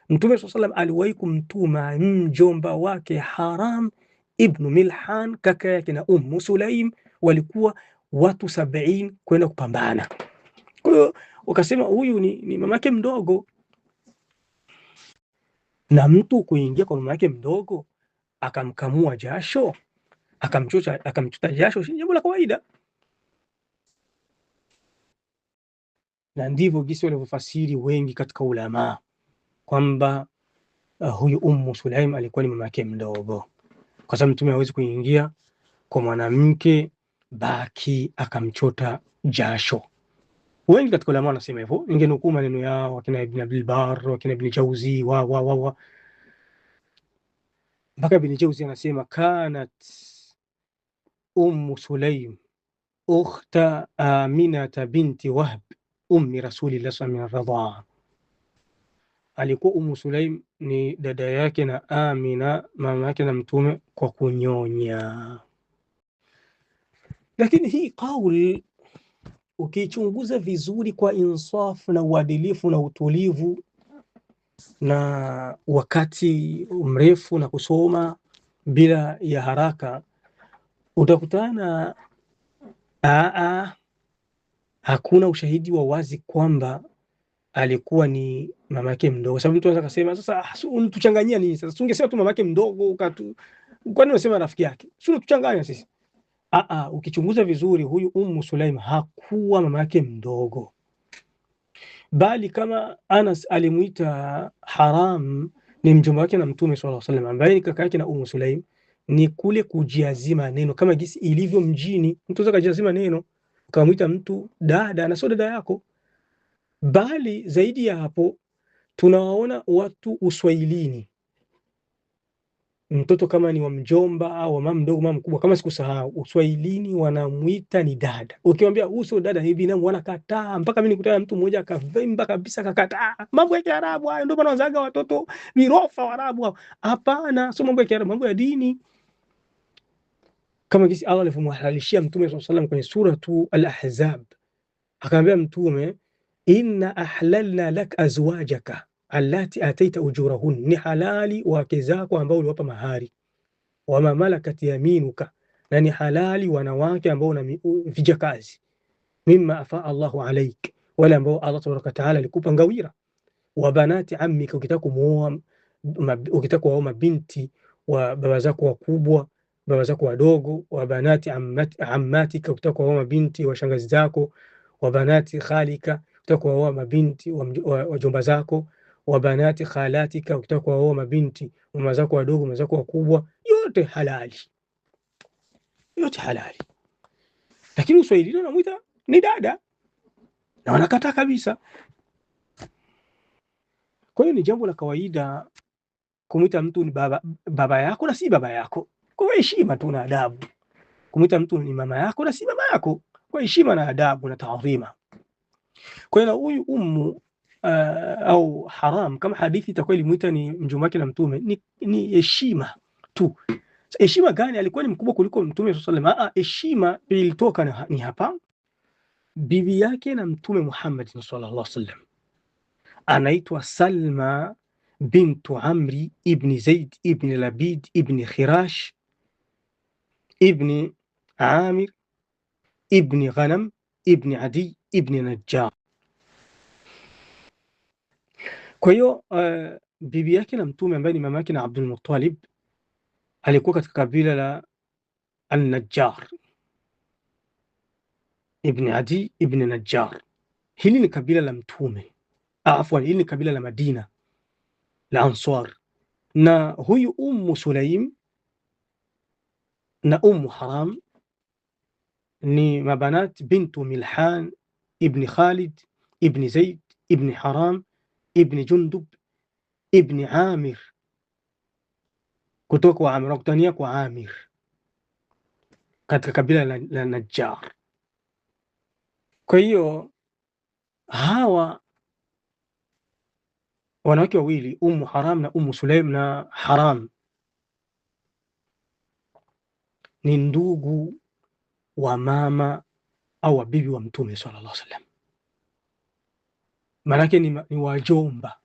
Mtume sallallahu alaihi wasallam aliwahi kumtuma mjomba wake Haram ibn Milhan, kaka yake na Ummu Sulaim, walikuwa watu 70 kwenda kupambana. Kwa hiyo wakasema huyu ni mamake mdogo, na mtu kuingia kwa mamake mdogo akamkamua jasho akamchuta jasho si jambo la kawaida. Na ndivyo gisi walivyofasiri wengi katika ulama kwamba huyu Ummu Sulaim alikuwa ni mama yake mdogo, kwa sababu Mtume hawezi kuingia kwa mwanamke baki akamchota jasho. Wengi katika ulama wanasema hivyo, ningenukuu maneno yao wakina Ibn Abdul Barr, wakina Ibn Jauzi mpaka Ibn Jauzi anasema kanat Ummu Sulaim ukhta Aminata binti Wahb ummi Rasulillah sallallahu alaihi wasallam. Alikuwa Ummu Sulaim ni dada yake na Amina mama yake na Mtume kwa kunyonya. Lakini hii kauli ukichunguza vizuri kwa insafu na uadilifu na utulivu na wakati mrefu na kusoma bila ya haraka, utakutana hakuna ushahidi wa wazi kwamba alikuwa ni mama yake mdogo. Sababu mtu anaweza kusema sasa unatuchanganyia nini sasa? Ungesema tu mama yake mdogo kwani unasema rafiki yake? Sio tuchanganya sisi. Ukichunguza vizuri huyu Ummu Sulaim hakuwa mama yake mdogo, bali kama Anas alimuita Haram ni mjomba wake na Mtume sallallahu alaihi wasallam, ambaye ni kaka yake na Ummu Sulaim, ni kule kujiazima neno kama gisi ilivyo mjini. Mtu anaweza kujiazima neno ukamwita mtu dada na sio dada yako. Bali zaidi ya hapo tunawaona watu uswahilini, mtoto kama ni wa mjomba au mama mdogo mama mkubwa, kama sikusahau, uswahilini wanamuita ni dada. Ukimwambia uso dada hivi na wanakataa, mpaka mimi nikutana mtu mmoja akavimba kabisa akakataa. Mambo ya Kiarabu hayo, ndio maana wazaga watoto virofa Waarabu. Hapana, sio mambo ya Kiarabu, mambo ya dini. Kama kisi Allah alivyomhalalishia Mtume sallallahu alaihi wasallam kwenye suratu Al-Ahzab, akamwambia Mtume, inna ahlalna lak azwajaka allati ataita ujurahun, ni halali wake zako ambao uliwapa mahari, wama malakat yaminuka, na ni halali wanawake ambao na vijakazi, mimma afa Allahu alaik, wala ambao Allah tabaraka taala alikupa ngawira, wa banati ammika, ukitaka kuoa mabinti wa baba zako wakubwa, baba zako wadogo, wa banati ammatika, ukitaka kuoa mabinti wa shangazi zako, wa banati khalika, ukitaka kuoa mabinti wa jomba zako, wa banati khalatika, ukitaka kuoa mabinti mama zako wadogo, mama zako wakubwa, yote halali, yote halali. Lakini Uswahilini wanamuita ni dada na wanakataa kabisa. Kwa hiyo ni jambo la kawaida kumwita mtu ni baba yako na si baba yako, kwa heshima tu na adabu. Kumwita mtu ni mama yako na si mama yako, kwa heshima na adabu na taadhima. Kwa hiyo huyu ummu au haram, kama hadithi itakuwa ilimuita ni mjomba wake na mtume, ni heshima tu. Heshima gani? Alikuwa ni mkubwa kuliko mtume sallallahu alaihi wasallam. Heshima ilitoka ni hapa, bibi yake na mtume Muhammad sallallahu alaihi wasallam anaitwa Salma bintu Amri ibn Zaid ibn Labid ibn Khirash ibn Amir ibn Ghanam ibn Adi ibn Najjar. Kwa hiyo bibi yake na mtume ambaye ni mama yake na Abdul Muttalib alikuwa katika kabila la Al-Najjar ibn Adi ibn Najjar. Hili ni kabila la mtume, afwan, hili ni kabila la Madina la Ansar. Na huyu Ummu Sulaim na Ummu Haram ni mabanat bintu Milhan ibn Khalid ibn Zaid ibn Haram ibn Jundub ibn Amir, kutoka kwa Amir, kutania kwa Amir katika kabila la Najjar. Kwa hiyo hawa wanawake wawili, Ummu Haram na Ummu Sulaim na Haram, ni ndugu wa mama au wa bibi wa mtume sallallahu alaihi wasallam. Maanake ni wajomba.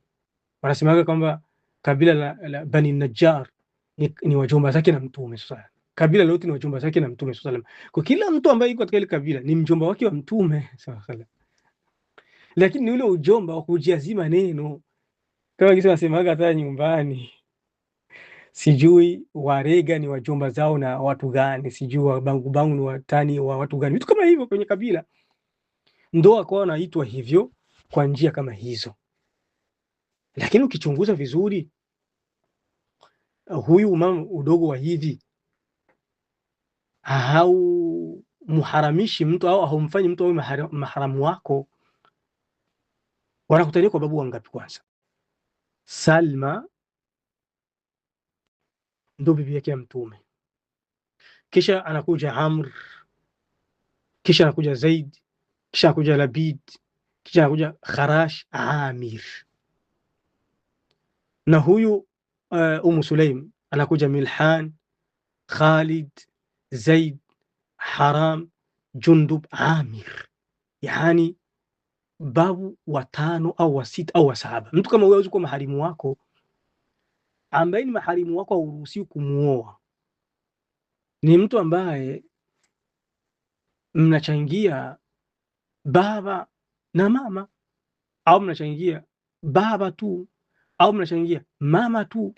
Wanasemaga kwamba kabila la Bani Najjar ni wajomba zake na mtume sallallahu alaihi wasallam. Kabila lote ni wajomba zake na mtume sallallahu alaihi wasallam. Kwa kila mtu ambaye yuko katika ile kabila ni mjomba wake wa mtume sallallahu alaihi wasallam. Lakini ni ule ujomba wa kujiazima neno, kama kisa nasemaga hata nyumbani, sijui Warega ni wajomba zao na watu gani, sijui Wabangu ni watani wa watu gani, vitu kama hivyo kwenye kabila. Ndo akawa anaitwa hivyo kwa njia kama hizo. Lakini ukichunguza vizuri, huyu mama udogo wa hivi hau muharamishi mtu au haumfanyi mtu awe maharamu wako. Wanakutania kwa babu wangapi? Kwanza Salma ndo bibi yake ya mtume, kisha anakuja Amr, kisha anakuja Zaid, kisha anakuja Labid, kisha anakuja Kharash, Amir. Na huyu Ummu Sulaim anakuja Milhan, Khalid, Zaid, Haram, Jundub, Amir. Yani babu watano au wasita au wasaba. Mtu kama wewe uko maharimu wako, ambaye ni maharimu wako hauruhusiwi kumuoa, ni mtu ambaye mnachangia baba na mama, au mnachangia baba tu, au mnachangia mama tu.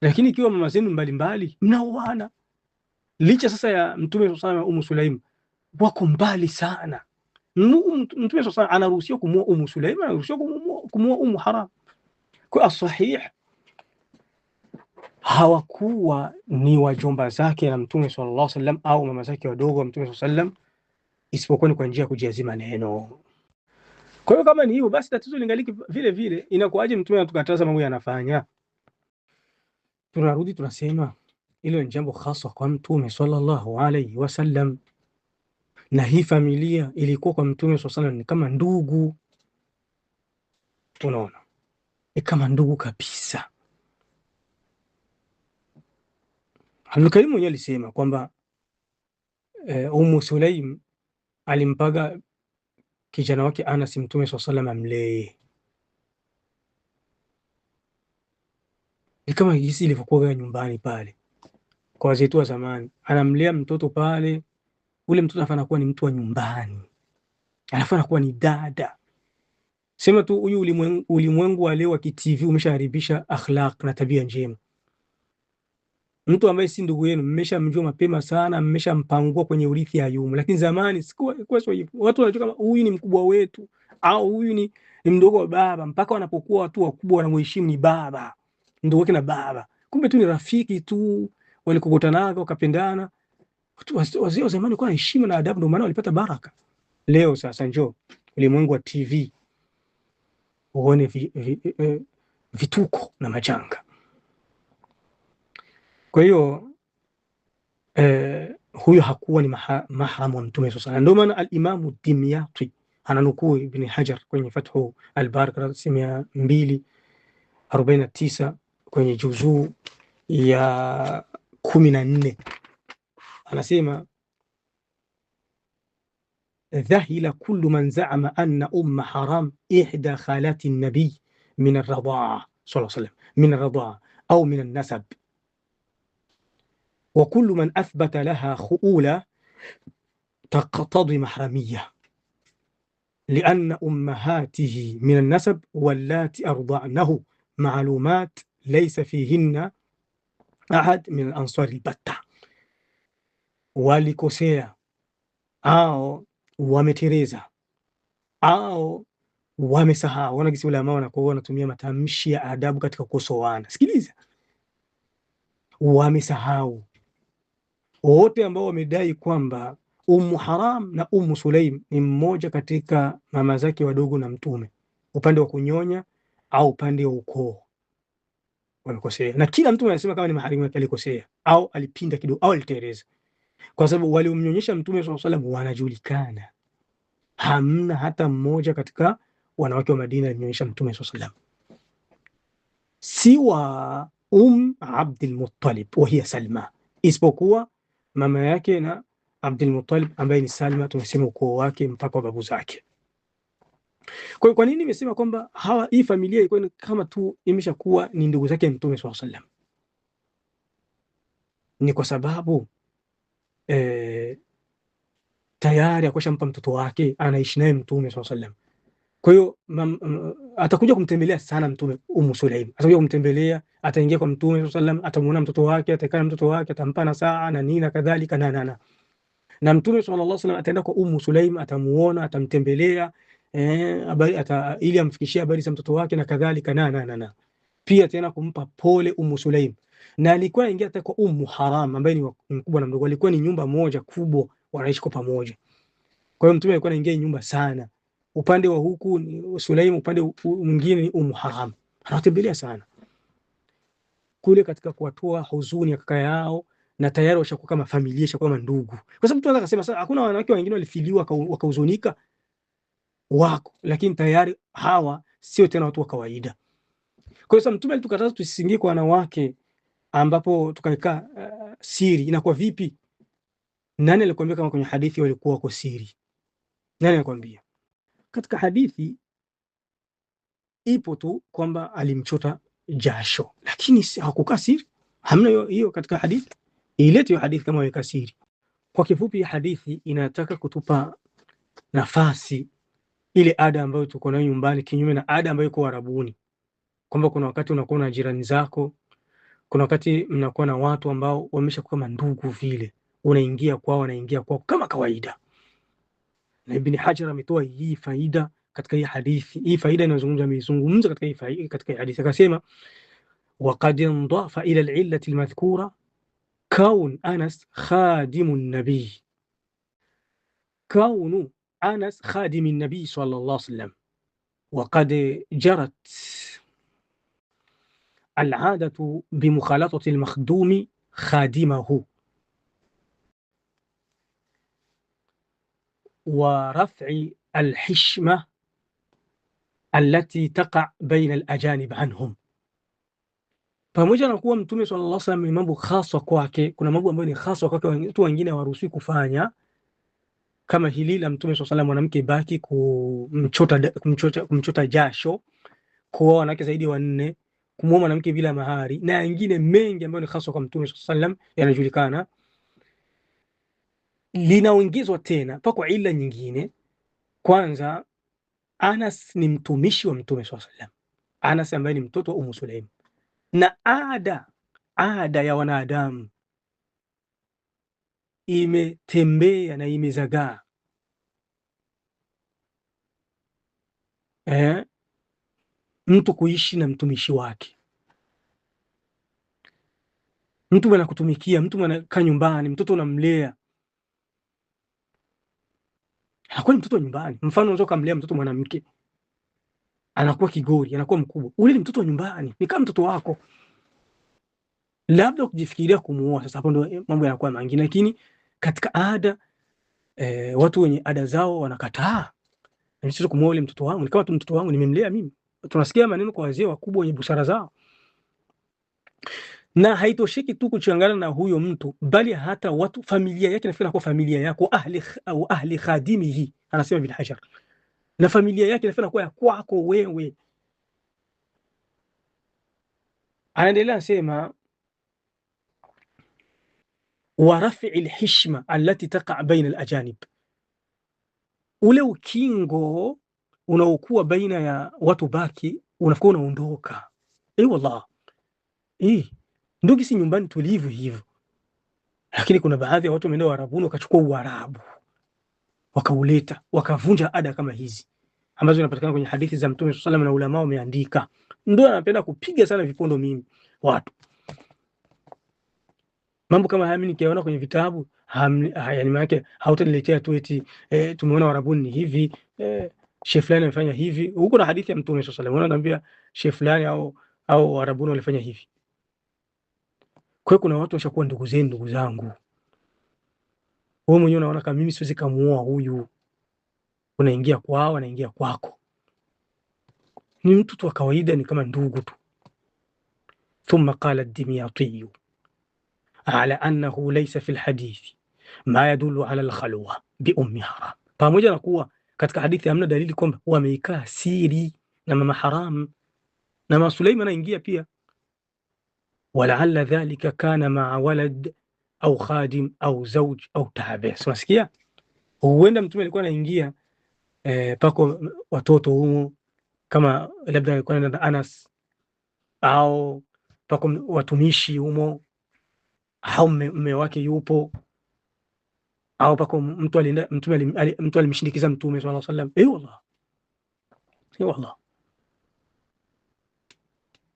Lakini ikiwa mama zenu mbalimbali, mnaoana. Licha sasa ya mtume sana Ummu Sulaim wako mbali sana, mtume sasa anaruhusiwa kumuoa Ummu Sulaim, anaruhusiwa kumuoa Ummu Haram. Kwa sahih hawakuwa ni wajomba zake na mtume sallallahu alaihi wasallam au mama zake wadogo wa mtume sallallahu alaihi wasallam, isipokuwa ni kwa njia ya kujiazima neno. Kwa hiyo kama ni hivyo, basi tatizo lingaliki vile vile. Inakuaje mtume anatukataza mambo yanafanya? Tunarudi tunasema hilo ni jambo hasa kwa mtume sallallahu alaihi wasallam, na hii familia ilikuwa kwa mtume sallallahu alaihi wasallam ni kama ndugu. Unaona, ni kama ndugu kabisa. Abdul Karim mwenyewe alisema kwamba Ummu Sulaim alimpaga kijana wake Anas mtume sallallahu alaihi wasallam amlee. Ni kama jinsi ilivyokuwa nyumbani pale kwa wazee wa zamani, anamlea mtoto pale, ule mtoto anafanya kuwa ni mtu wa nyumbani, anafanya kuwa ni dada. Sema tu huyu ulimwengu wa leo wa TV umeshaharibisha akhlaq na tabia njema. Mtu ambaye si ndugu yenu mmeshamjua mapema sana, mmeshampangua kwenye urithi ya yumu. Lakini zamani sikuwa hivyo. Watu wanajua kama huyu ni mkubwa wetu au huyu ni mdogo wa baba, mpaka wanapokuwa watu wakubwa wanamheshimu ni baba, mdogo wake na baba. Kumbe tu ni rafiki tu, walikokutana wakapendana. Wazee wa zamani kwa heshima na adabu, ndio maana walipata baraka. Leo sasa njoo ulimwengu wa TV uone vituko na majanga. Kwa hiyo huyo hakuwa ni mahram wa Mtume SAW. Ndio maana al-Imam Dimyati ananukuu Ibn Hajar kwenye Fathu al-Bari 249 kwenye juzuu ya 14, anasema dhahila kullu man za'ama anna umma haram ihda khalati an-nabi min ar-radaa sallallahu alayhi wasallam min ar-radaa au min an-nasab wa kullu man athbata laha khuula taqtadi mahramiyya لأن أمهاته من النسب واللاتي أرضعنه معلومات ليس فيهن أحد من الأنصار البتة. walikosea au wametereza au wamesahau. Wana kisi ulama wanakuwa wanatumia matamshi ya adabu katika kukosoana. Sikiliza, wamesahau wote ambao wamedai kwamba Ummu Haram na Ummu Sulaim ni mmoja katika mama zake wadogo na Mtume, upande wa kunyonya au upande wa ukoo, wamekosea. Na kila mtu anasema kama ni maharimu yake alikosea au alipinda kidogo au alitereza, kwa sababu waliomnyonyesha Mtume sallallahu alaihi wasallam wanajulikana. Hamna hata mmoja katika wanawake wa Madina alimnyonyesha Mtume sallallahu alaihi wasallam siwa Abdul Muttalib wa hiya Salma, isipokuwa mama yake na Abdul Muttalib ambaye ni Salma, tumesema ukoo wake mpaka babu zake. Kwa nini nimesema kwamba hii familia ilikuwa kama tu imeshakuwa ni ndugu zake Mtume sallallahu alaihi wasallam? Ni kwa sababu tayari akoshampa mtoto wake, anaishi naye Mtume sallallahu alaihi wasallam. Kwa hiyo atakuja kumtembelea sana Mtume. Ummu Sulaim atakuja kumtembelea, ataingia kwa Mtume sallallahu alaihi wasallam, atamuona mtoto wake, atakaa na mtoto wake, atampa na saa na nini na kadhalika na Mtume sallallahu alaihi wasallam ataenda kwa Ummu Sulaim, atamuona, atamtembelea ili amfikishie habari za mtoto wake na kadhalika pia tena kumpa pole Ummu Sulaim. Na alikuwa anaingia hata kwa Ummu Haram ambaye ni mkubwa na mdogo, alikuwa ni nyumba moja kubwa, wanaishi kwa pamoja. Kwa hiyo Mtume alikuwa anaingia nyumba sana, upande wa huku ni Sulaim, upande mwingine ni Ummu Haram, anatembelea sana kule katika kuwatoa huzuni ya kaka yao, na tayari washakuwa kama familia, washakuwa kama ndugu. Kwa sababu tunaweza kusema sasa hakuna wanawake wengine walifiliwa wakahuzunika wako, lakini tayari hawa sio tena watu wa kawaida. Kwa hiyo Mtume alitukataza tusisingie kwa wanawake ambapo tukaikaa siri. Inakuwa vipi? Nani alikwambia kama kwenye hadithi walikuwa wako siri? Nani alikwambia? Katika hadithi ipo tu kwamba alimchota jasho, lakini hakukaa siri. Hamna hiyo katika hadithi. Ilete hiyo hadithi kama weka siri. Kwa kifupi, hadithi inataka kutupa nafasi ile ada ambayo tuko nayo nyumbani, kinyume na ada ambayo iko Arabuni, kwamba kuna wakati unakuwa na jirani zako, kuna wakati mnakuwa na watu ambao wameshakuwa kama ndugu vile, unaingia kwao, wanaingia kwao kama kawaida. Na Ibn Hajar ametoa hii faida katika hii hadithi. Hii faida amezungumza katika hii hadithi, akasema waqad indafa ila al-illati al-madhkura kaun Anas khadimu an-nabi, kaunu أنس خادم النبي صلى الله عليه وسلم، وقد جرت العادة بمخالطة المخدوم خادمه ورفع الحشمة التي تقع بين الأجانب عنهم. Pamoja na kuwa Mtume sallallahu alaihi wasallam ni mambo khaswa kwake, kuna mambo ambayo ni khaswa kwake, watu wengine hawaruhusiwi kufanya, kama hili la Mtume sallallahu alaihi wasallam mwanamke baki kumchota jasho, kuoa wanawake zaidi ya 4, kumuoa mwanamke bila mahari, na wengine mengi ambayo ni hasa kwa Mtume sallallahu alaihi wasallam yanajulikana. Linaongezwa tena kwa ila nyingine. Kwanza, Anas ni mtumishi wa Mtume sallallahu alaihi wasallam, Anas ambaye ni mtoto wa Ummu Sulaim, na ada ya wanadamu imetembea na imezagaa mtu kuishi na mtumishi wake. Mtu anakutumikia, mtu anakaa nyumbani, mtoto unamlea, anakuwa ni mtoto wa nyumbani. Mfano unaweza kumlea mtoto mwanamke, anakuwa kigori, anakuwa mkubwa, ule ni mtoto wa nyumbani, ni kama mtoto wako. Labda ukijifikiria kumuoa, sasa hapo ndio mambo yanakuwa mengine, lakini katika ada watu wenye ada zao wanakataa. Mimi kumuoa ule mtoto wangu, ni kama tu mtoto wangu, nimemlea mimi. Tunasikia maneno kwa wazee wakubwa wenye busara zao. Na haitosheki tu kuchangana na huyo mtu, bali hata watu familia yake inafikiri kwa familia yako, ahli khadimihi, anasema Ibn Hajar, na familia yake inafikiri kwa kwako wewe. Anaendelea anasema wa raf'i alhishma allati taqa baina alajanib, ule ukingo unaokuwa baina ya watu baki unakuwa unaondoka. Wallah, ndugu, si nyumbani tulivu hivyo, lakini kuna baadhi ya watu wameenda Arabuni wakachukua Uarabu wakauleta, wakavunja ada kama hizi ambazo zinapatikana kwenye hadithi za Mtume sallallahu alaihi wasallam na ulama wameandika. Ndio anapenda kupiga sana vipondo mimi watu. Mambo kama haya mimi nikiona kwenye vitabu, yani maana yake hautaniletea tu eti tumeona Warabuni ni hivi, shehe fulani amefanya hivi. Huko na hadithi ya Mtume sallallahu alaihi wasallam anaambia shehe fulani au Warabuni walifanya hivi. Kwa hiyo kuna watu washakuwa ndugu zenu, ndugu zangu. Wewe mwenyewe unaona kama mimi siwezi kumuoa huyu, unaingia kwao, anaingia kwako. Ni mtu tu wa kawaida, ni kama ndugu tu. Thumma qala ad-Dimyati ala annahu laysa fi al-hadith ma yadullu ala al-khalwa bi ummi haram, pamoja na kuwa katika hadithi hamna dalili kwamba wameikaa siri na mama haram, na mama Suleiman anaingia pia. Walaalla dhalika kana maa walad au khadim au zawj au taabis. Unasikia, huenda mtume alikuwa anaingia pako watoto humo, kama labda alikuwa anaenda Anas, au pako watumishi humo, au mume wake yupo, au pako mtu alienda, mtu alimshindikiza mtume sallallahu alaihi wasallam. Wallah, wallah,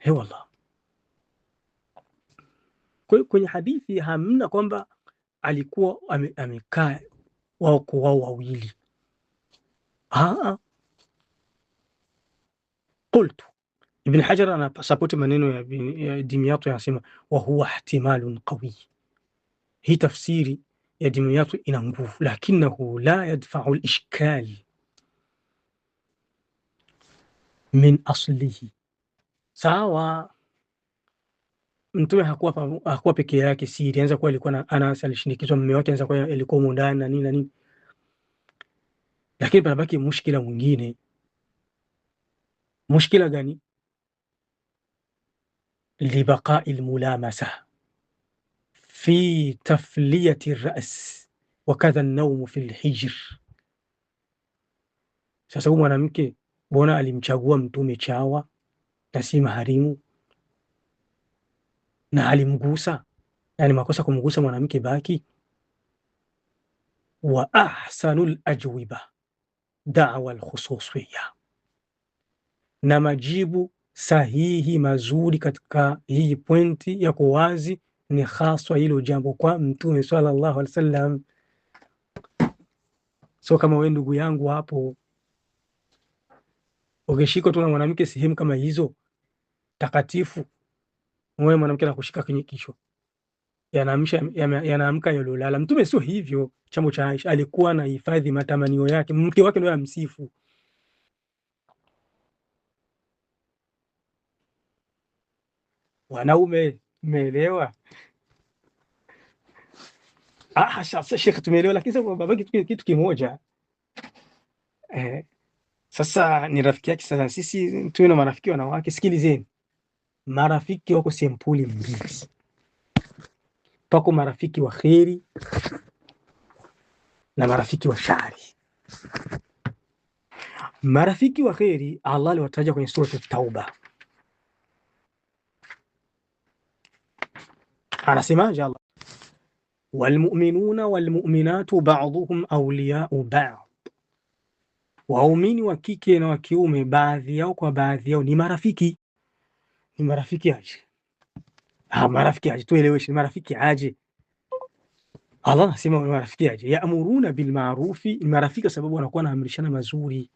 wallah. Kwenye hadithi hamna kwamba alikuwa amekaa wao wawili. Qultu, Ibn Hajar anasapoti maneno ya Dimyati, anasema wa huwa ihtimalun qawi. Hii tafsiri ya Dimyati ina nguvu, lakinahu la yadfa'u al-ishkal min aslihi. Sawa, mtume hakuwa peke yake siri, anaweza kuwa alikuwa na Anas, alishindikizwa mume wake, anaweza kuwa alikuwa mundani na nini na nini, lakini panabaki mushkila mwingine. Mushkila gani? Libaqa'i almulamasa fi tafliyati ar-ra's wa kadha an-nawm fi al-hijr. Sasa huyu mwanamke bona alimchagua mtume chawa na si maharimu, na alimgusa, yani makosa kumgusa mwanamke baki. Wa ahsanul ajwiba da'wa al-khususiyya, na majibu sahihi mazuri katika hii pointi ya kuwazi ni haswa hilo jambo kwa mtume sallallahu alaihi wasallam. So kama wewe ndugu yangu hapo ukishika tu na mwanamke sehemu kama hizo takatifu, wewe mwanamke anakushika kwenye kichwa, yanaamka yololala. Mtume sio hivyo. Chambo cha Aisha, alikuwa na hifadhi matamanio yake, mke wake ndio amsifu. Wanaume mmeelewa? Sasa Sheikh, tumeelewa, lakini sasa babaki kitu kimoja. Sasa ni rafiki yake. Sasa sisi tuwe na marafiki wanawake. Sikilizeni, marafiki wako sempuli mbili. Pako marafiki wa kheri na marafiki wa shari. Marafiki wa kheri Allah aliwataja kwenye sura At-Tauba. Anasemaje Allah? Walmu'minuna walmu'minatu ba'dhuhum awliya'u ba'd Waumini wa kike na wa kiume, baadhi yao kwa baadhi yao ni marafiki. Ni marafiki aje? Marafiki aje, tueleweshe, marafiki aje? Allah anasema marafiki aje? Yaamuruna bil ma'rufi, ni marafiki sababu wanakuwa wanaamrishana mazuri.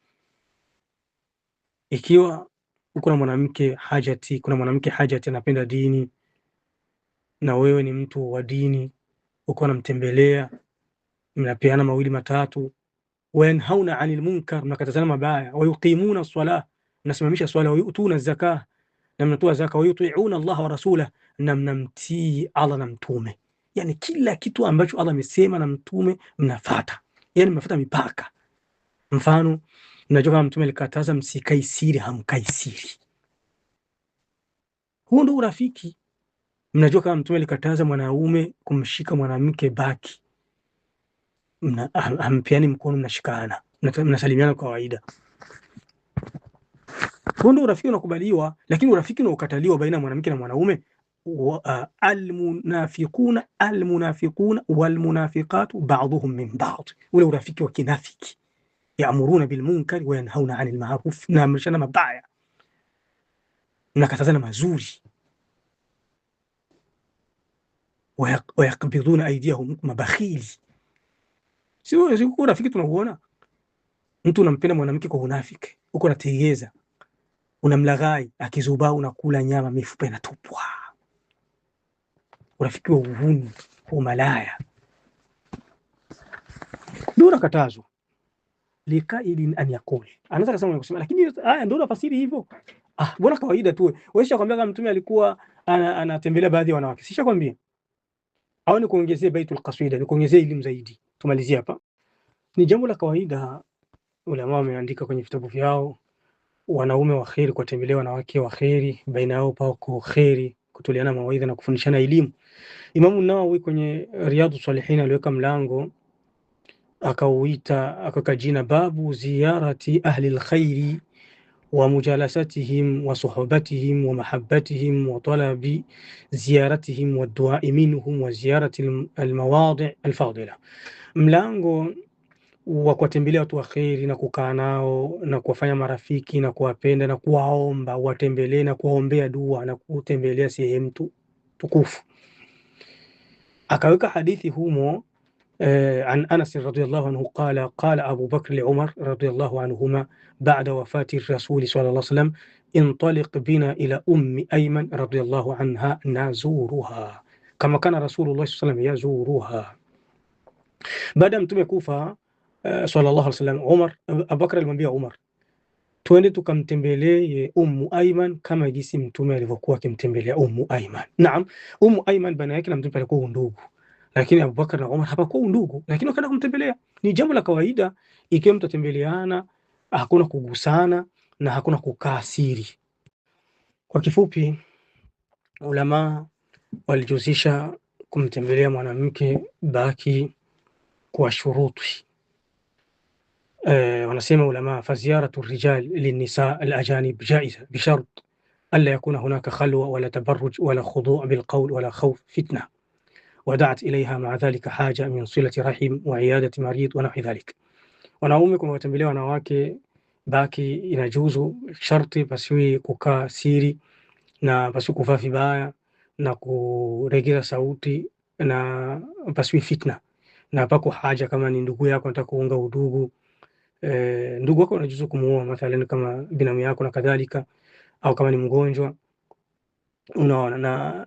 Ikiwa uko na mwanamke hajati, kuna mwanamke hajati anapenda dini na wewe ni mtu wa dini, uko unamtembelea, mnapeana mawili matatu. Wayanhauna anil munkar, mnakatazana mabaya. Wayuqimuna as-salah, mnasimamisha swala. Wayutuna zakah, na mnatoa zaka. Wayuti'una Allah wa rasulah, na mnamtii Allah na mtume. Yani kila kitu ambacho Allah amesema na mtume mnafuata, yani mnafuata mipaka. Mfano, mnajua kama mtume alikataza msikai siri, hamkai siri. Huo ndio urafiki. Mnajua kama mtume alikataza mwanaume kumshika mwanamke baki, hampeani mkono, mnashikana, mnasalimiana kwa kawaida. Huo ndio urafiki unakubaliwa. Lakini urafiki unaokataliwa baina ya mwanamke na mwanaume, almunafiquna walmunafiqatu ba'dhuhum min ba'd, ule urafiki wa kinafiki. Yaamuruna bil munkari wa yanhauna 'anil ma'ruf, na amrishana mabaya na katazana mazuri. Wayaqbiduna aydiyahum, mabakhili. Sio urafiki tunauona. Mtu unampenda mwanamke kwa unafiki, uko nategeza, unamlaghai, akizubaa unakula nyama, mifupa inatupwa. Urafiki wa uhuni, wa malaya, ndio unakatazwa. Likaidin an yaqul, anaweza kusema lakini haya ndio unafasiri hivyo. Bora kawaida tu. Wewe kwambia kama mtume alikuwa anatembelea baadhi ya wanawake, sishakwambia? Au ni kuongezea baitul qasida, ni kuongezea elimu zaidi? Tumalizie hapa. Ni jambo la kawaida, ulama wameandika kwenye vitabu vyao, wanaume wa kheri kuwatembelea wanawake wa kheri, baina yao pako kheri, kutoleana mawaidha na kufundishana elimu. Imamu Nawawi kwenye Riyadhus Salihin aliweka mlango akauita, akaweka jina babu ziyarati ahli alkhairi wa mujalasatihim wa suhbatihim wa mahabbatihim wa talabi ziyaratihim wa du'a minhum wa ziyarati almawadi' alfadila. Mlango wa kuwatembelea watu wa kheri na kukaa nao na kuwafanya marafiki na kuwapenda na kuwaomba watembelee na kuwaombea dua na kutembelea sehemu tukufu. Akaweka hadithi humo عن أنس رضي الله عنه قال أبو بكر لعمر رضي الله عنهما بعد وفاة الرسول صلى الله عليه وسلم انطلق بنا إلى أم أيمن رضي الله عنها نزورها كما كان رسول الله صلى الله عليه وسلم يزورها. بعد متوم كوفة صلى الله عليه وسلم أبو بكر alimwambia Umar, twende tukamtembelee Ayman kama jinsi mtume alivyokuwa akimtembelea Ayman. Naam, Ayman bana yake na mtume alikuwa ndugu, lakini Abubakar na Umar hapakuwa ndugu, lakini wakaenda kumtembelea. Ni jambo la kawaida ikiwa mtatembeleana, hakuna kugusana na hakuna kukaa siri. Kwa kifupi, ulama walijuzisha kumtembelea mwanamke baki kwa shuruti. Wanasema ulama, faziyaratu rijal linnisa alajanib jaiza bishart alla yakuna hunaka khalwa wala tabarruj wala khudu' bilqawl wala khawf fitna ودعت إليها مع ذلك حاجة من صلة رحم وعيادة مريض ونحو ذلك. Wanaume kumwatembelea wanawake baki inajuzu, sharti pasiwe kukaa siri na pasiwe kuvaa vibaya na kuregeza sauti na pasiwe fitna na pako haja. Kama ni ndugu yako anataka kuunga udugu, ndugu wako unajuzu kumuoa mathalan kama binamu yako na kadhalika, au kama ni mgonjwa, unaona, na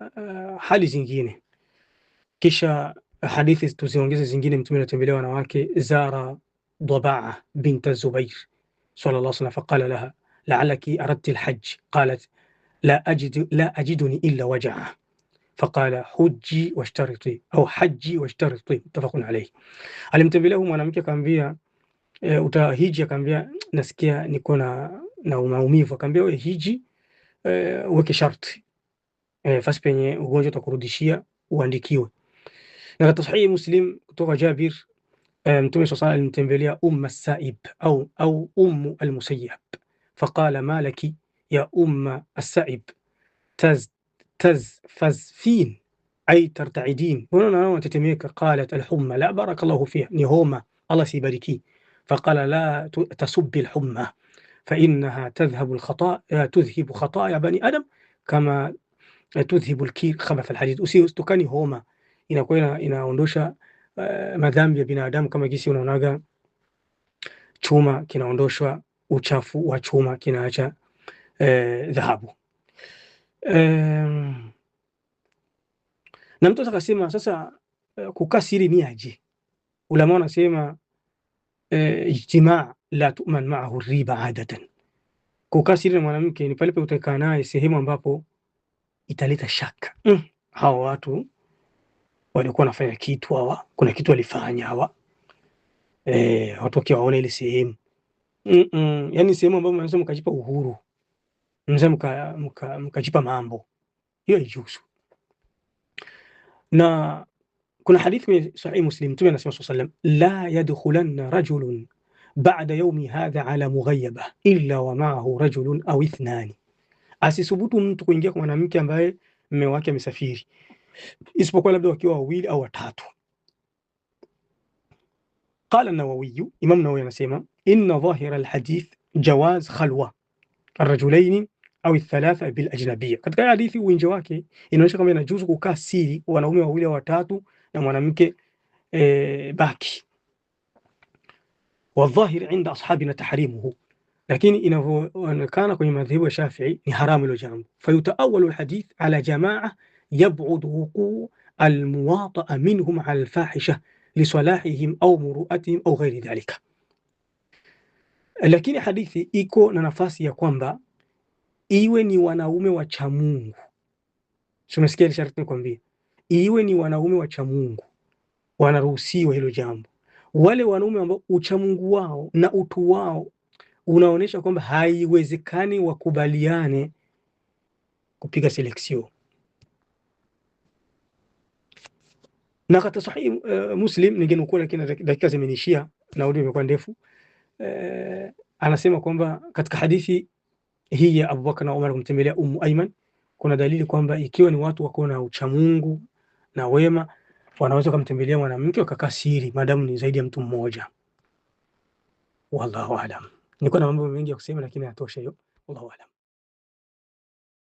hali zingine. Kisha hadithi tuziongeze zingine, mtume anatembelea wanawake. Zara Dabaa bint Zubair sallallahu alayhi wasallam faqala laha la'allaki aradti alhajj qalat la ajiduni illa waj'a faqala hujji washtariti au hajji washtariti muttafaqun alayhi. Alimtembelea mwanamke akamwambia utahiji, akamwambia nasikia niko na maumivu. Akamwambia wewe hiji, weke sharti, fasi penye ugonjwa utakurudishia uandikiwe. Na katika Sahih Muslim kutoka Jabir, Mtume sallallahu alayhi alimtembelea as-Sa'ib au al-Musayyab faqala ma laki ya as-Sa'ib tazfazfin ay tarta'idin, unatetemeka. Qalat al-humma la barakallahu fiha, ni homa, Allah sibariki. فقال لا تسب الحمى فإنها تذهب خطايا بني آدم kama tudhhibu al-kir khabath al-hadid. Usitukani homa inakuwa inaondosha madhambi ya binadamu, kama jinsi unaonaga chuma kinaondoshwa uchafu wa chuma kinaacha dhahabu. Na mtu akasema sasa kukaa siri ni aje? Ulama wanasema ijtimaa la tu'man ma'ahu riba adatan. Kukaa siri na mwanamke ni pale utakaa naye sehemu ambapo italeta shaka. Hawa watu walikuwa wanafanya kitu, hawa kuna kitu walifanya hawa, watu wakiwa waona ile sehemu yani sehemu ambayo mnaweza mkajipa uhuru, mnaweza mkajipa mambo, hiyo haijuzu. Na kuna hadithi kwenye Sahih Muslim, Mtume anasema sallallahu alayhi wasallam, la yadkhulanna rajulun ba'da yawmi hadha ala mughayyaba illa wa ma'ahu rajulun aw ithnani, asisubutu mtu kuingia kwa mwanamke ambaye mume wake amesafiri isipokuwa labda wakiwa wawili au watatu. Qala an-Nawawi, Imam Nawawi anasema inna dhahira al-hadith jawaz khalwa ar-rajulayn au al-thalatha bil ajnabiyya. Katika hadithi uwinje wake inaonyesha kama inajuzu kukaa siri wanaume wawili au watatu na mwanamke baki. Wa dhahir inda ashabina tahrimuhu, lakini inavyoonekana kwenye madhhabu ya Shafi'i ni haramu hilo jambo. Fayutaawalu al-hadith ala jamaa yab'ud wuqu' al-muwata'a minhum 'ala al-fahisha lisalahihim au muru'atihim au ghairi dhalika. Lakini hadithi iko na nafasi ya kwamba iwe ni wanaume wa cha Mungu. Tumesikia ile sharti nikwambia, iwe ni wanaume wa cha Mungu wanaruhusiwa hilo jambo. Wale wanaume ambao uchamungu wao na utu wao unaonesha kwamba haiwezekani wakubaliane kupiga selection. Na katika Sahih Muslim ningenukuu, lakini dakika zimenishia na audio imekuwa ndefu. Anasema kwamba katika hadithi hii ya Abubakar na Umar kumtembelea Ummu Ayman, kuna dalili kwamba ikiwa ni watu wako na uchamungu na wema wanaweza kumtembelea mwanamke wakakaa siri maadamu ni zaidi ya mtu mmoja. Wallahu aalam. Niko na mambo mengi ya kusema lakini natosha hiyo. Wallahu aalam.